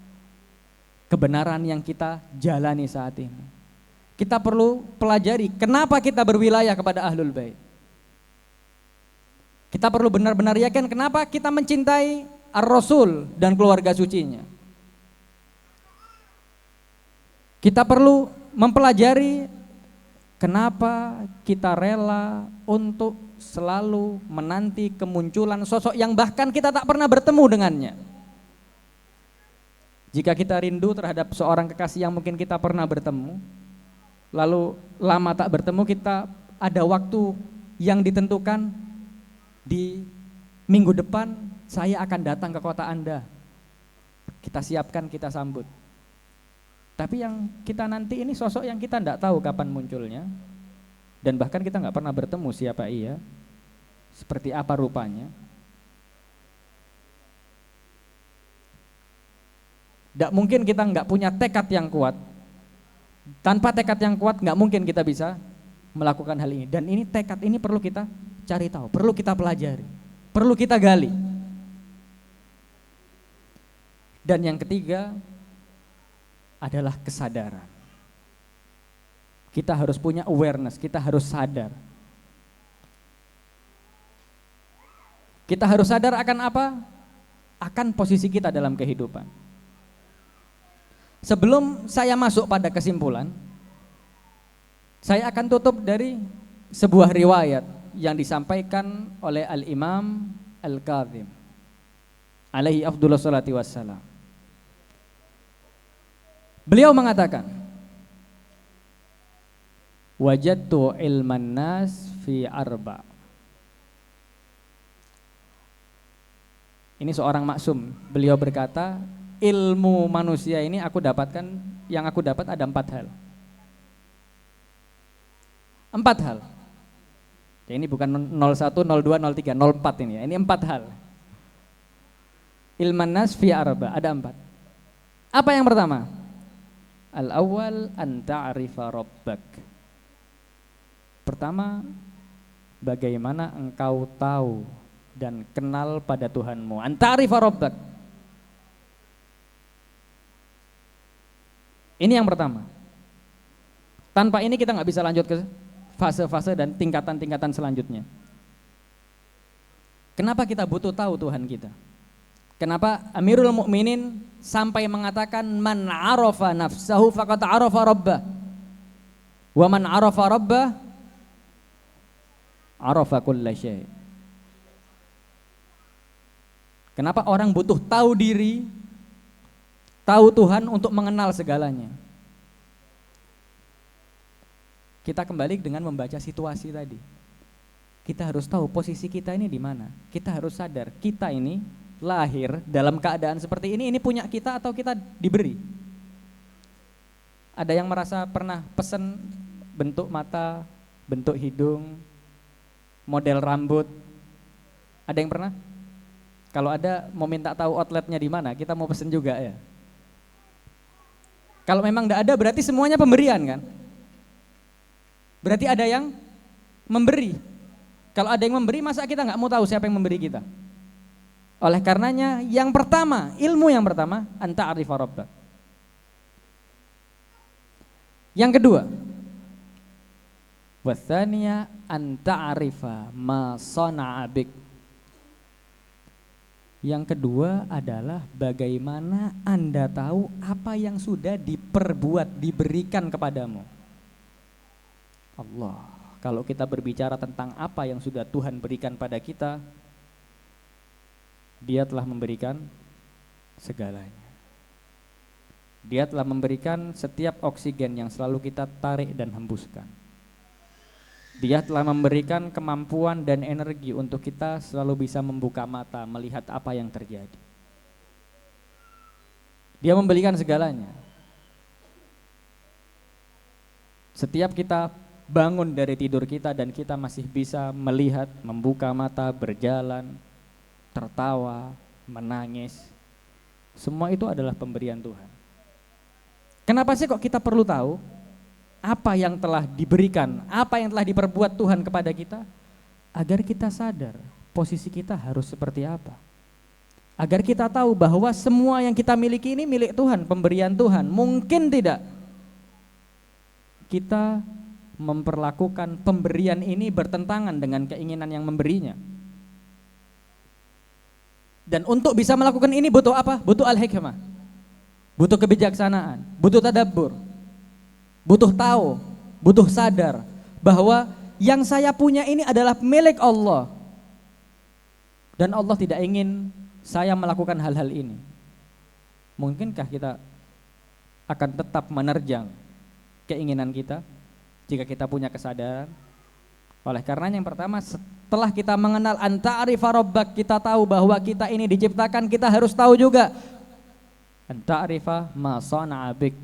Speaker 6: kebenaran yang kita jalani saat ini. Kita perlu pelajari kenapa kita berwilayah kepada Ahlul Bait. Kita perlu benar-benar yakin kenapa kita mencintai Ar-Rasul dan keluarga sucinya. Kita perlu mempelajari kenapa kita rela untuk selalu menanti kemunculan sosok yang bahkan kita tak pernah bertemu dengannya. Jika kita rindu terhadap seorang kekasih yang mungkin kita pernah bertemu, lalu lama tak bertemu, kita ada waktu yang ditentukan, di minggu depan saya akan datang ke kota Anda. Kita siapkan, kita sambut. Tapi yang kita nanti ini sosok yang kita tidak tahu kapan munculnya, dan bahkan kita nggak pernah bertemu siapa ia, seperti apa rupanya. Tidak mungkin kita nggak punya tekad yang kuat. Tanpa tekad yang kuat nggak mungkin kita bisa melakukan hal ini. Dan ini tekad ini perlu kita cari tahu, perlu kita pelajari, perlu kita gali. Dan yang ketiga adalah kesadaran. Kita harus punya awareness, kita harus sadar. Kita harus sadar akan apa? Akan posisi kita dalam kehidupan. Sebelum saya masuk pada kesimpulan, saya akan tutup dari sebuah riwayat yang disampaikan oleh Al-Imam Al-Kazim alaihi afdhulus salati wassalam. Beliau mengatakan, wajadtu ilman nas fi arba. Ini seorang maksum, beliau berkata, ilmu manusia ini yang aku dapat ada 4 hal. 4 hal. Ya, ini bukan 01, 02, 03, 04 ini ya. Ini 4 hal. Ilman nas fi arba, ada 4. Apa yang pertama? Al-awwal an ta'rifa rabbak. Pertama, bagaimana engkau tahu dan kenal pada Tuhanmu. An ta'rifa rabbak. Ini yang pertama. Tanpa ini kita nggak bisa lanjut ke fase-fase dan tingkatan-tingkatan selanjutnya. Kenapa kita butuh tahu Tuhan kita? Kenapa Amirul Mukminin sampai mengatakan man arafa nafsahu faqad arafa rabbah. Wa man arafa rabbah arafa kulla syai'. Kenapa orang butuh tahu diri, tahu Tuhan untuk mengenal segalanya? Kita kembali dengan membaca situasi tadi. Kita harus tahu posisi kita ini di mana. Kita harus sadar kita ini lahir dalam keadaan seperti ini punya kita atau kita diberi. Ada yang merasa pernah pesen bentuk mata, bentuk hidung, model rambut? Ada yang pernah? Kalau ada mau minta tahu outletnya di mana, kita mau pesen juga ya. Kalau memang tidak ada berarti semuanya pemberian kan? Berarti ada yang memberi. Kalau ada yang memberi masa kita nggak mau tahu siapa yang memberi kita? Oleh karenanya yang pertama, ilmu yang pertama anta arifa rabbak. Yang kedua, wathaniya anta arifa ma sana'a bik. Yang kedua adalah bagaimana Anda tahu apa yang sudah diperbuat, diberikan kepadamu. Allah, kalau kita berbicara tentang apa yang sudah Tuhan berikan pada kita, Dia telah memberikan segalanya. Dia telah memberikan setiap oksigen yang selalu kita tarik dan hembuskan. Dia telah memberikan kemampuan dan energi untuk kita selalu bisa membuka mata, melihat apa yang terjadi. Dia memberikan segalanya. Setiap kita bangun dari tidur kita dan kita masih bisa melihat, membuka mata, berjalan, tertawa, menangis, semua itu adalah pemberian Tuhan. Kenapa sih kok kita perlu tahu apa yang telah diberikan, apa yang telah diperbuat Tuhan kepada kita? agar kita sadar posisi kita harus seperti apa. Agar kita tahu bahwa semua yang kita miliki ini milik Tuhan, pemberian Tuhan. Mungkin tidak kita memperlakukan pemberian ini bertentangan dengan keinginan yang memberinya. Dan untuk bisa melakukan ini butuh apa? Butuh al-hikmah, butuh kebijaksanaan, butuh tadabbur, butuh tahu, butuh sadar bahwa yang saya punya ini adalah milik Allah. Dan Allah tidak ingin saya melakukan hal-hal ini. Mungkinkah kita akan tetap menerjang keinginan kita jika kita punya kesadaran? Oleh karenanya yang pertama, setelah kita mengenal anta'rifa rabbak, kita tahu bahwa kita ini diciptakan, kita harus tahu juga anta'rifa ma sana'a bik.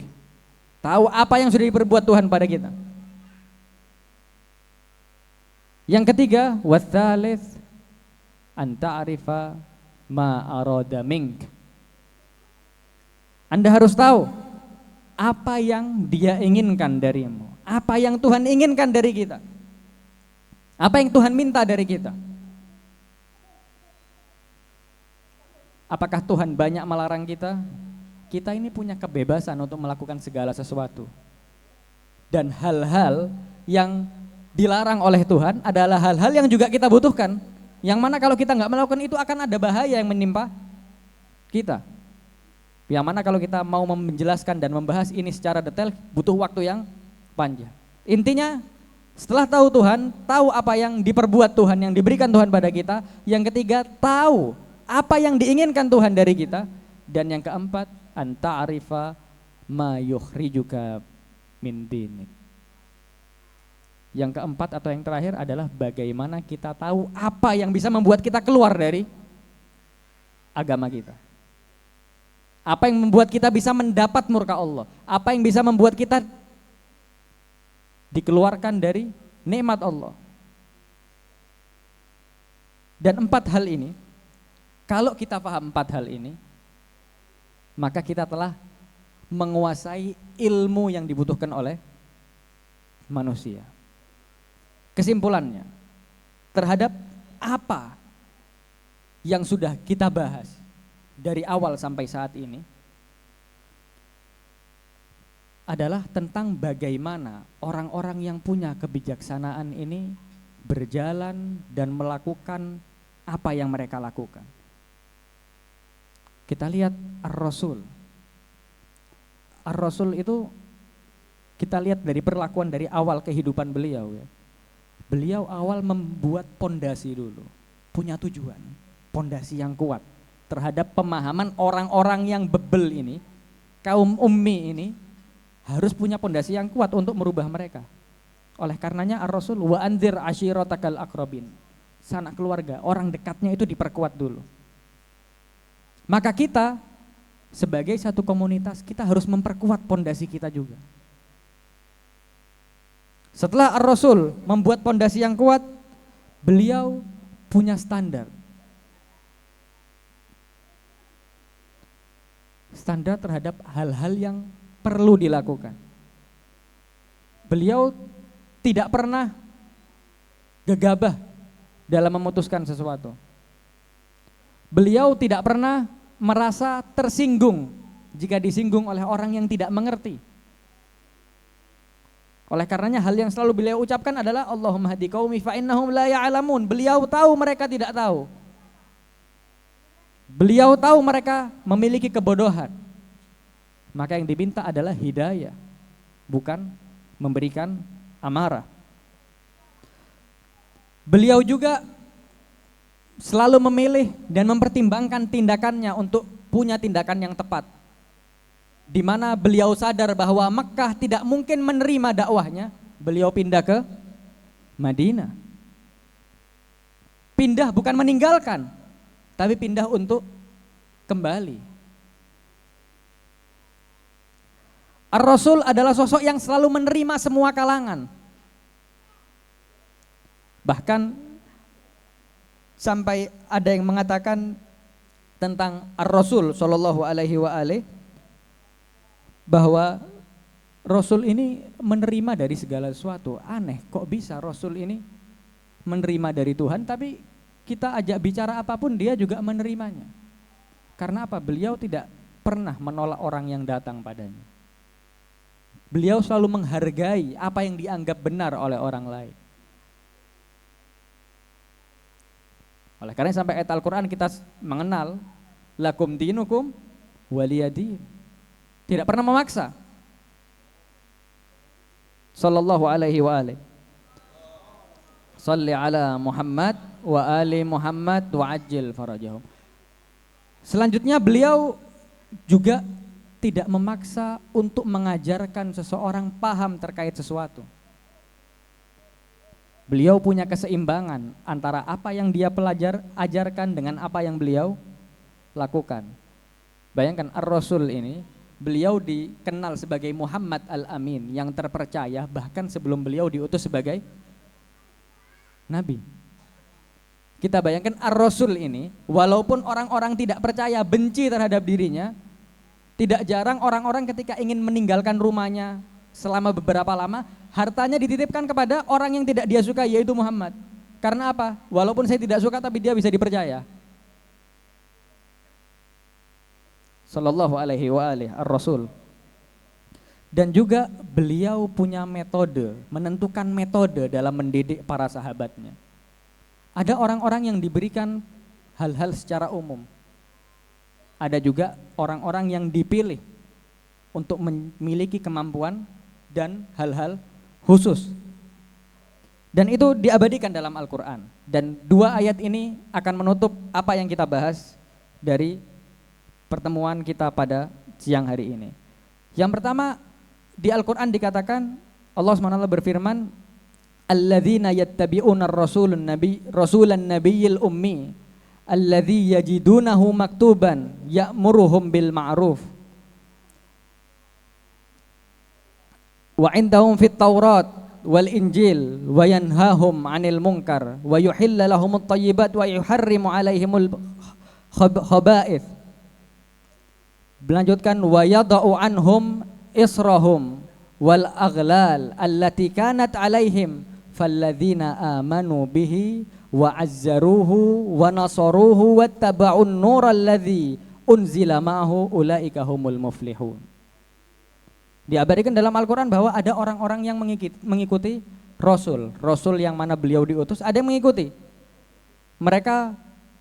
Speaker 6: Tahu apa yang sudah diperbuat Tuhan pada kita. Yang ketiga, watsalits anta'rifa ma arada mink. Anda harus tahu apa yang Dia inginkan darimu, apa yang Tuhan inginkan dari kita, apa yang Tuhan minta dari kita. Apakah Tuhan banyak melarang kita? Kita ini punya kebebasan untuk melakukan segala sesuatu. Dan hal-hal yang dilarang oleh Tuhan adalah hal-hal yang juga kita butuhkan. Yang mana kalau kita nggak melakukan itu akan ada bahaya yang menimpa kita. Yang mana kalau kita mau menjelaskan dan membahas ini secara detail butuh waktu yang panjang. Intinya setelah tahu Tuhan, tahu apa yang diperbuat Tuhan, yang diberikan Tuhan pada kita. Yang ketiga, tahu apa yang diinginkan Tuhan dari kita. Dan yang keempat, anta'rifa ma yukhrijuka min dinik. Yang keempat atau yang terakhir adalah bagaimana kita tahu apa yang bisa membuat kita keluar dari agama kita. Apa yang membuat kita bisa mendapat murka Allah. Apa yang bisa membuat kita dikeluarkan dari nikmat Allah. Dan 4 hal ini, kalau kita paham 4 hal ini, maka kita telah menguasai ilmu yang dibutuhkan oleh manusia. Kesimpulannya, terhadap apa yang sudah kita bahas dari awal sampai saat ini adalah tentang bagaimana orang-orang yang punya kebijaksanaan ini berjalan dan melakukan apa yang mereka lakukan. Kita lihat Ar-Rasul. Ar-Rasul itu kita lihat dari perlakuan dari awal kehidupan beliau ya. Beliau awal membuat pondasi dulu, punya tujuan, pondasi yang kuat terhadap pemahaman orang-orang yang bebel ini, kaum ummi ini harus punya pondasi yang kuat untuk merubah mereka. Oleh karenanya Ar-Rasul wa anzir ashiratakal aqrabin, sanak keluarga, orang dekatnya itu diperkuat dulu. Maka kita sebagai satu komunitas kita harus memperkuat pondasi kita juga. Setelah Ar-Rasul membuat pondasi yang kuat, beliau punya standar. Standar terhadap hal-hal yang perlu dilakukan. Beliau tidak pernah gegabah dalam memutuskan sesuatu. Beliau tidak pernah merasa tersinggung jika disinggung oleh orang yang tidak mengerti. Oleh karenanya hal yang selalu beliau ucapkan adalah Allahumma hadi qaumi fa innahum la ya'lamun. Beliau tahu mereka tidak tahu. Beliau tahu mereka memiliki kebodohan. Maka yang diminta adalah hidayah, bukan memberikan amarah. Beliau juga selalu memilih dan mempertimbangkan tindakannya untuk punya tindakan yang tepat. Di mana beliau sadar bahwa Mekah tidak mungkin menerima dakwahnya, beliau pindah ke Madinah. Pindah bukan meninggalkan, tapi pindah untuk kembali. Ar-Rasul adalah sosok yang selalu menerima semua kalangan. Bahkan sampai ada yang mengatakan tentang Ar-Rasul sallallahu alaihi wa alihi bahwa Rasul ini menerima dari segala sesuatu. Aneh, kok bisa Rasul ini menerima dari Tuhan, tapi kita ajak bicara apapun dia juga menerimanya. Karena apa? Beliau tidak pernah menolak orang yang datang padanya. Beliau selalu menghargai apa yang dianggap benar oleh orang lain. Oleh karena sampai ayat Al-Quran kita mengenal lakum dinukum waliyadin. Tidak pernah memaksa. Sallallahu alaihi wa alihi. Salli ala Muhammad wa ali Muhammad wa ajil farajahum. Selanjutnya beliau juga tidak memaksa untuk mengajarkan seseorang paham terkait sesuatu. Beliau punya keseimbangan antara apa yang dia ajarkan dengan apa yang beliau lakukan. Bayangkan Ar-Rasul ini, beliau dikenal sebagai Muhammad Al-Amin yang terpercaya bahkan sebelum beliau diutus sebagai Nabi. Kita bayangkan Ar-Rasul ini, walaupun orang-orang tidak percaya, benci terhadap dirinya, tidak jarang orang-orang ketika ingin meninggalkan rumahnya selama beberapa lama, hartanya dititipkan kepada orang yang tidak dia suka, yaitu Muhammad. Karena apa? Walaupun saya tidak suka tapi dia bisa dipercaya. Sallallahu alaihi wa alihi Ar-Rasul. Dan juga beliau punya metode, menentukan metode dalam mendidik para sahabatnya. Ada orang-orang yang diberikan hal-hal secara umum. Ada juga orang-orang yang dipilih untuk memiliki kemampuan dan hal-hal khusus. Dan itu diabadikan dalam Al-Quran. Dan dua ayat ini akan menutup apa yang kita bahas dari pertemuan kita pada siang hari ini. Yang pertama, di Al-Quran dikatakan Allah SWT berfirman, alladzina yattabi'una rasulan nabiyyil ummi alladzi yajidunahu maktuban ya'muruhum bil ma'ruf wa indahum fit taurat wal injil wa yanhahum 'anil munkar wa yuhillu lahumut thayyibat wa yuharrimu 'alaihimul khaba'ith. Melanjutkan wa yada'u anhum israhum wal aghlal allati kanat 'alaihim falladzina amanu bihi wa azzaruhu wa nasaruhu wattaba'un nural ladzi unzila ma'ahu ulaika humul muflihun. Diabadikan dalam Al-Quran bahwa ada orang-orang yang mengikuti Rasul yang mana beliau diutus, ada yang mengikuti. Mereka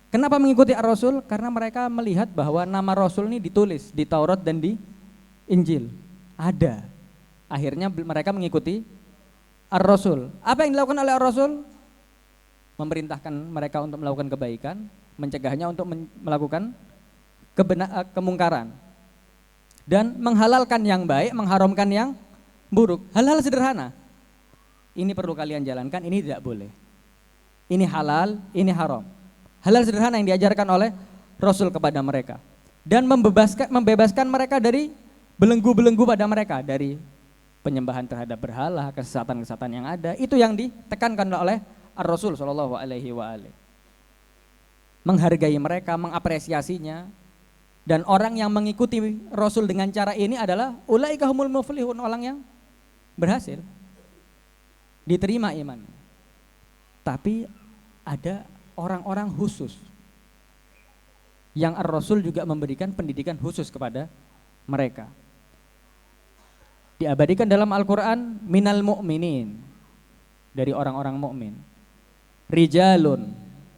Speaker 6: kenapa mengikuti Ar-Rasul? Karena mereka melihat bahwa nama Rasul ini ditulis di Taurat dan di Injil. Ada. Akhirnya mereka mengikuti Ar-Rasul. Apa yang dilakukan oleh Ar-Rasul? Memerintahkan mereka untuk melakukan kebaikan, mencegahnya untuk melakukan kemungkaran, dan menghalalkan yang baik, mengharamkan yang buruk. Hal-hal sederhana. Ini perlu kalian jalankan, ini tidak boleh. Ini halal, ini haram. Hal-hal sederhana yang diajarkan oleh Rasul kepada mereka. Dan membebaskan mereka dari belenggu-belenggu pada mereka, dari penyembahan terhadap berhala, kesesatan-kesesatan yang ada. Itu yang ditekankan oleh Ar-Rasul sallallahu alaihi wa alihi. Menghargai mereka, mengapresiasinya. Dan orang yang mengikuti Rasul dengan cara ini adalah ulaika humul muflihun, orang yang berhasil. Diterima iman. Tapi ada orang-orang khusus yang Ar-Rasul juga memberikan pendidikan khusus kepada mereka. Diabadikan dalam Al-Quran, minal mu'minin, dari orang-orang mukmin. Rijalun,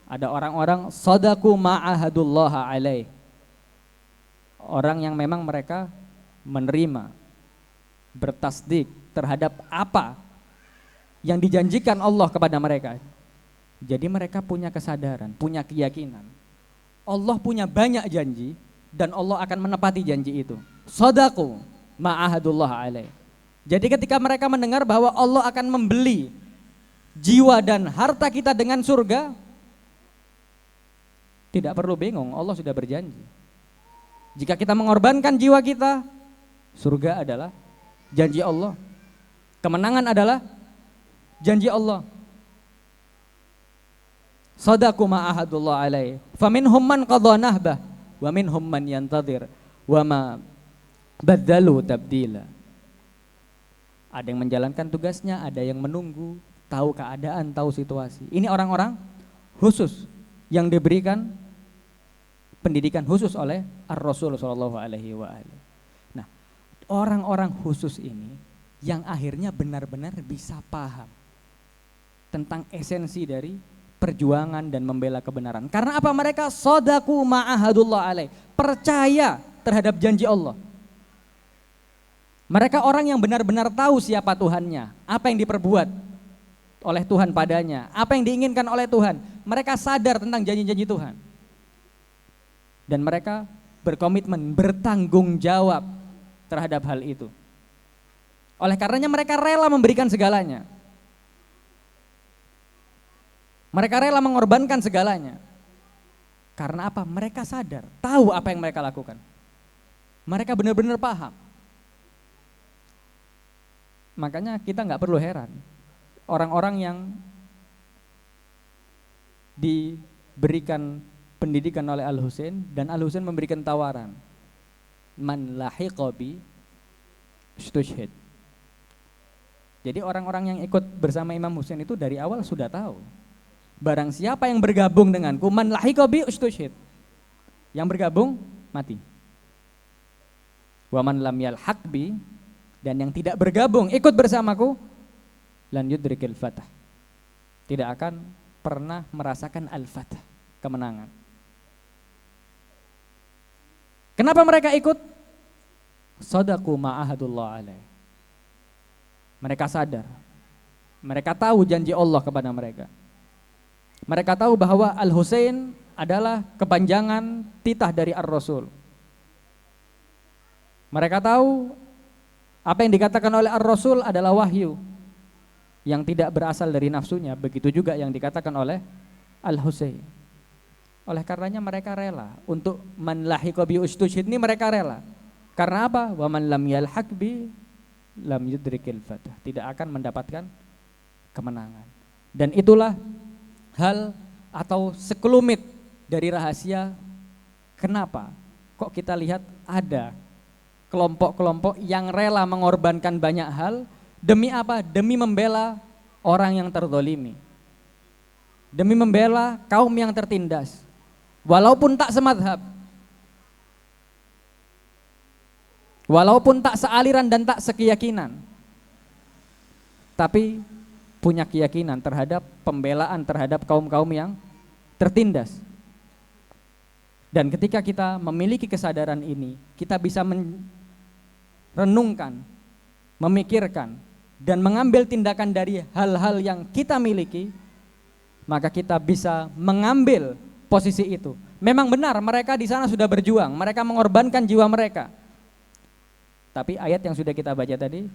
Speaker 6: ada orang-orang sadaku ma'ahadullaha alaih, orang yang memang mereka menerima, bertasdik terhadap apa yang dijanjikan Allah kepada mereka. Jadi mereka punya kesadaran, punya keyakinan Allah punya banyak janji dan Allah akan menepati janji itu. Sadaku ma'ahadullah alaih. Jadi ketika mereka mendengar bahwa Allah akan membeli jiwa dan harta kita dengan surga, tidak perlu bingung, Allah sudah berjanji. Jika kita mengorbankan jiwa kita, surga adalah janji Allah. Kemenangan adalah janji Allah. Sadaqu ma'ahadullah alaih. Faminhum man qadha nahbah wa minhum man yantadhir wa ma baddalu tabdila. Ada yang menjalankan tugasnya, ada yang menunggu, tahu keadaan, tahu situasi. Ini orang-orang khusus yang diberikan pendidikan khusus oleh Ar-Rasul sallallahu alaihi wa alihi. Nah, orang-orang khusus ini yang akhirnya benar-benar bisa paham tentang esensi dari perjuangan dan membela kebenaran. Karena apa? Mereka shadaku ma'ahadullah alaih, percaya terhadap janji Allah. Mereka orang yang benar-benar tahu siapa Tuhannya, apa yang diperbuat oleh Tuhan padanya, apa yang diinginkan oleh Tuhan. Mereka sadar tentang janji-janji Tuhan. Dan mereka berkomitmen, bertanggung jawab terhadap hal itu. Oleh karenanya mereka rela memberikan segalanya. Mereka rela mengorbankan segalanya. Karena apa? Mereka sadar, tahu apa yang mereka lakukan. Mereka benar-benar paham. Makanya kita nggak perlu heran orang-orang yang diberikan pendidikan oleh Al-Husain dan Al-Husain memberikan tawaran, man lahiqa bi istushhid. Jadi orang-orang yang ikut bersama Imam Husain itu dari awal sudah tahu, barang siapa yang bergabung denganku, man lahiqa bi istushhid, yang bergabung mati. Wa man lam yalhaq bi, dan yang tidak bergabung ikut bersamaku, lan yudrikil fatah, tidak akan pernah merasakan al-fatah, kemenangan. Kenapa mereka ikut? Shadaku ma'ahadullah alaih. Mereka sadar, mereka tahu janji Allah kepada mereka. Mereka tahu bahwa Al-Husain adalah kepanjangan titah dari Ar-Rasul. Mereka tahu apa yang dikatakan oleh Ar-Rasul adalah wahyu yang tidak berasal dari nafsunya. Begitu juga yang dikatakan oleh Al-Husain. Oleh karenanya mereka rela untuk man lahiqa bi ustushhid, ini mereka rela. Karena apa? Wa man lam yalhaq bi lam yudrikil fatah, tidak akan mendapatkan kemenangan. Dan itulah hal atau sekelumit dari rahasia kenapa kok kita lihat ada kelompok-kelompok yang rela mengorbankan banyak hal demi apa? Demi membela orang yang terzolimi, demi membela kaum yang tertindas, walaupun tak semadhab, walaupun tak sealiran dan tak sekeyakinan, tapi punya keyakinan terhadap pembelaan terhadap kaum-kaum yang tertindas. Dan ketika kita memiliki kesadaran ini, kita bisa renungkan, memikirkan, dan mengambil tindakan dari hal-hal yang kita miliki, maka kita bisa mengambil posisi itu. Memang benar mereka di sana sudah berjuang, mereka mengorbankan jiwa mereka. Tapi ayat yang sudah kita baca tadi,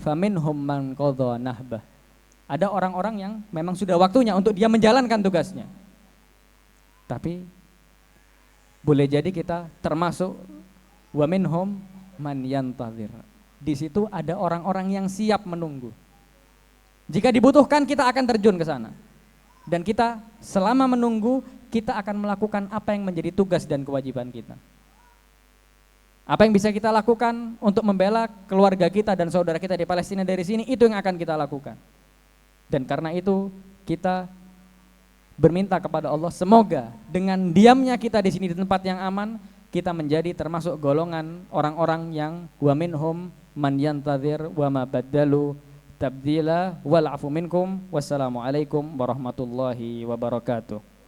Speaker 6: faminhum man qadha nahbah. Ada orang-orang yang memang sudah waktunya untuk dia menjalankan tugasnya. Tapi boleh jadi kita termasuk wa minhum man yantazir. Di situ ada orang-orang yang siap menunggu. Jika dibutuhkan kita akan terjun ke sana. Dan kita selama menunggu kita akan melakukan apa yang menjadi tugas dan kewajiban kita. Apa yang bisa kita lakukan untuk membela keluarga kita dan saudara kita di Palestina dari sini, itu yang akan kita lakukan. Dan karena itu kita berminta kepada Allah semoga dengan diamnya kita di sini di tempat yang aman, kita menjadi termasuk golongan orang-orang yang wa minhum man yantazir wa ma baddalu tabdila wal afu minkum. Wassalamualaikum warahmatullahi wabarakatuh.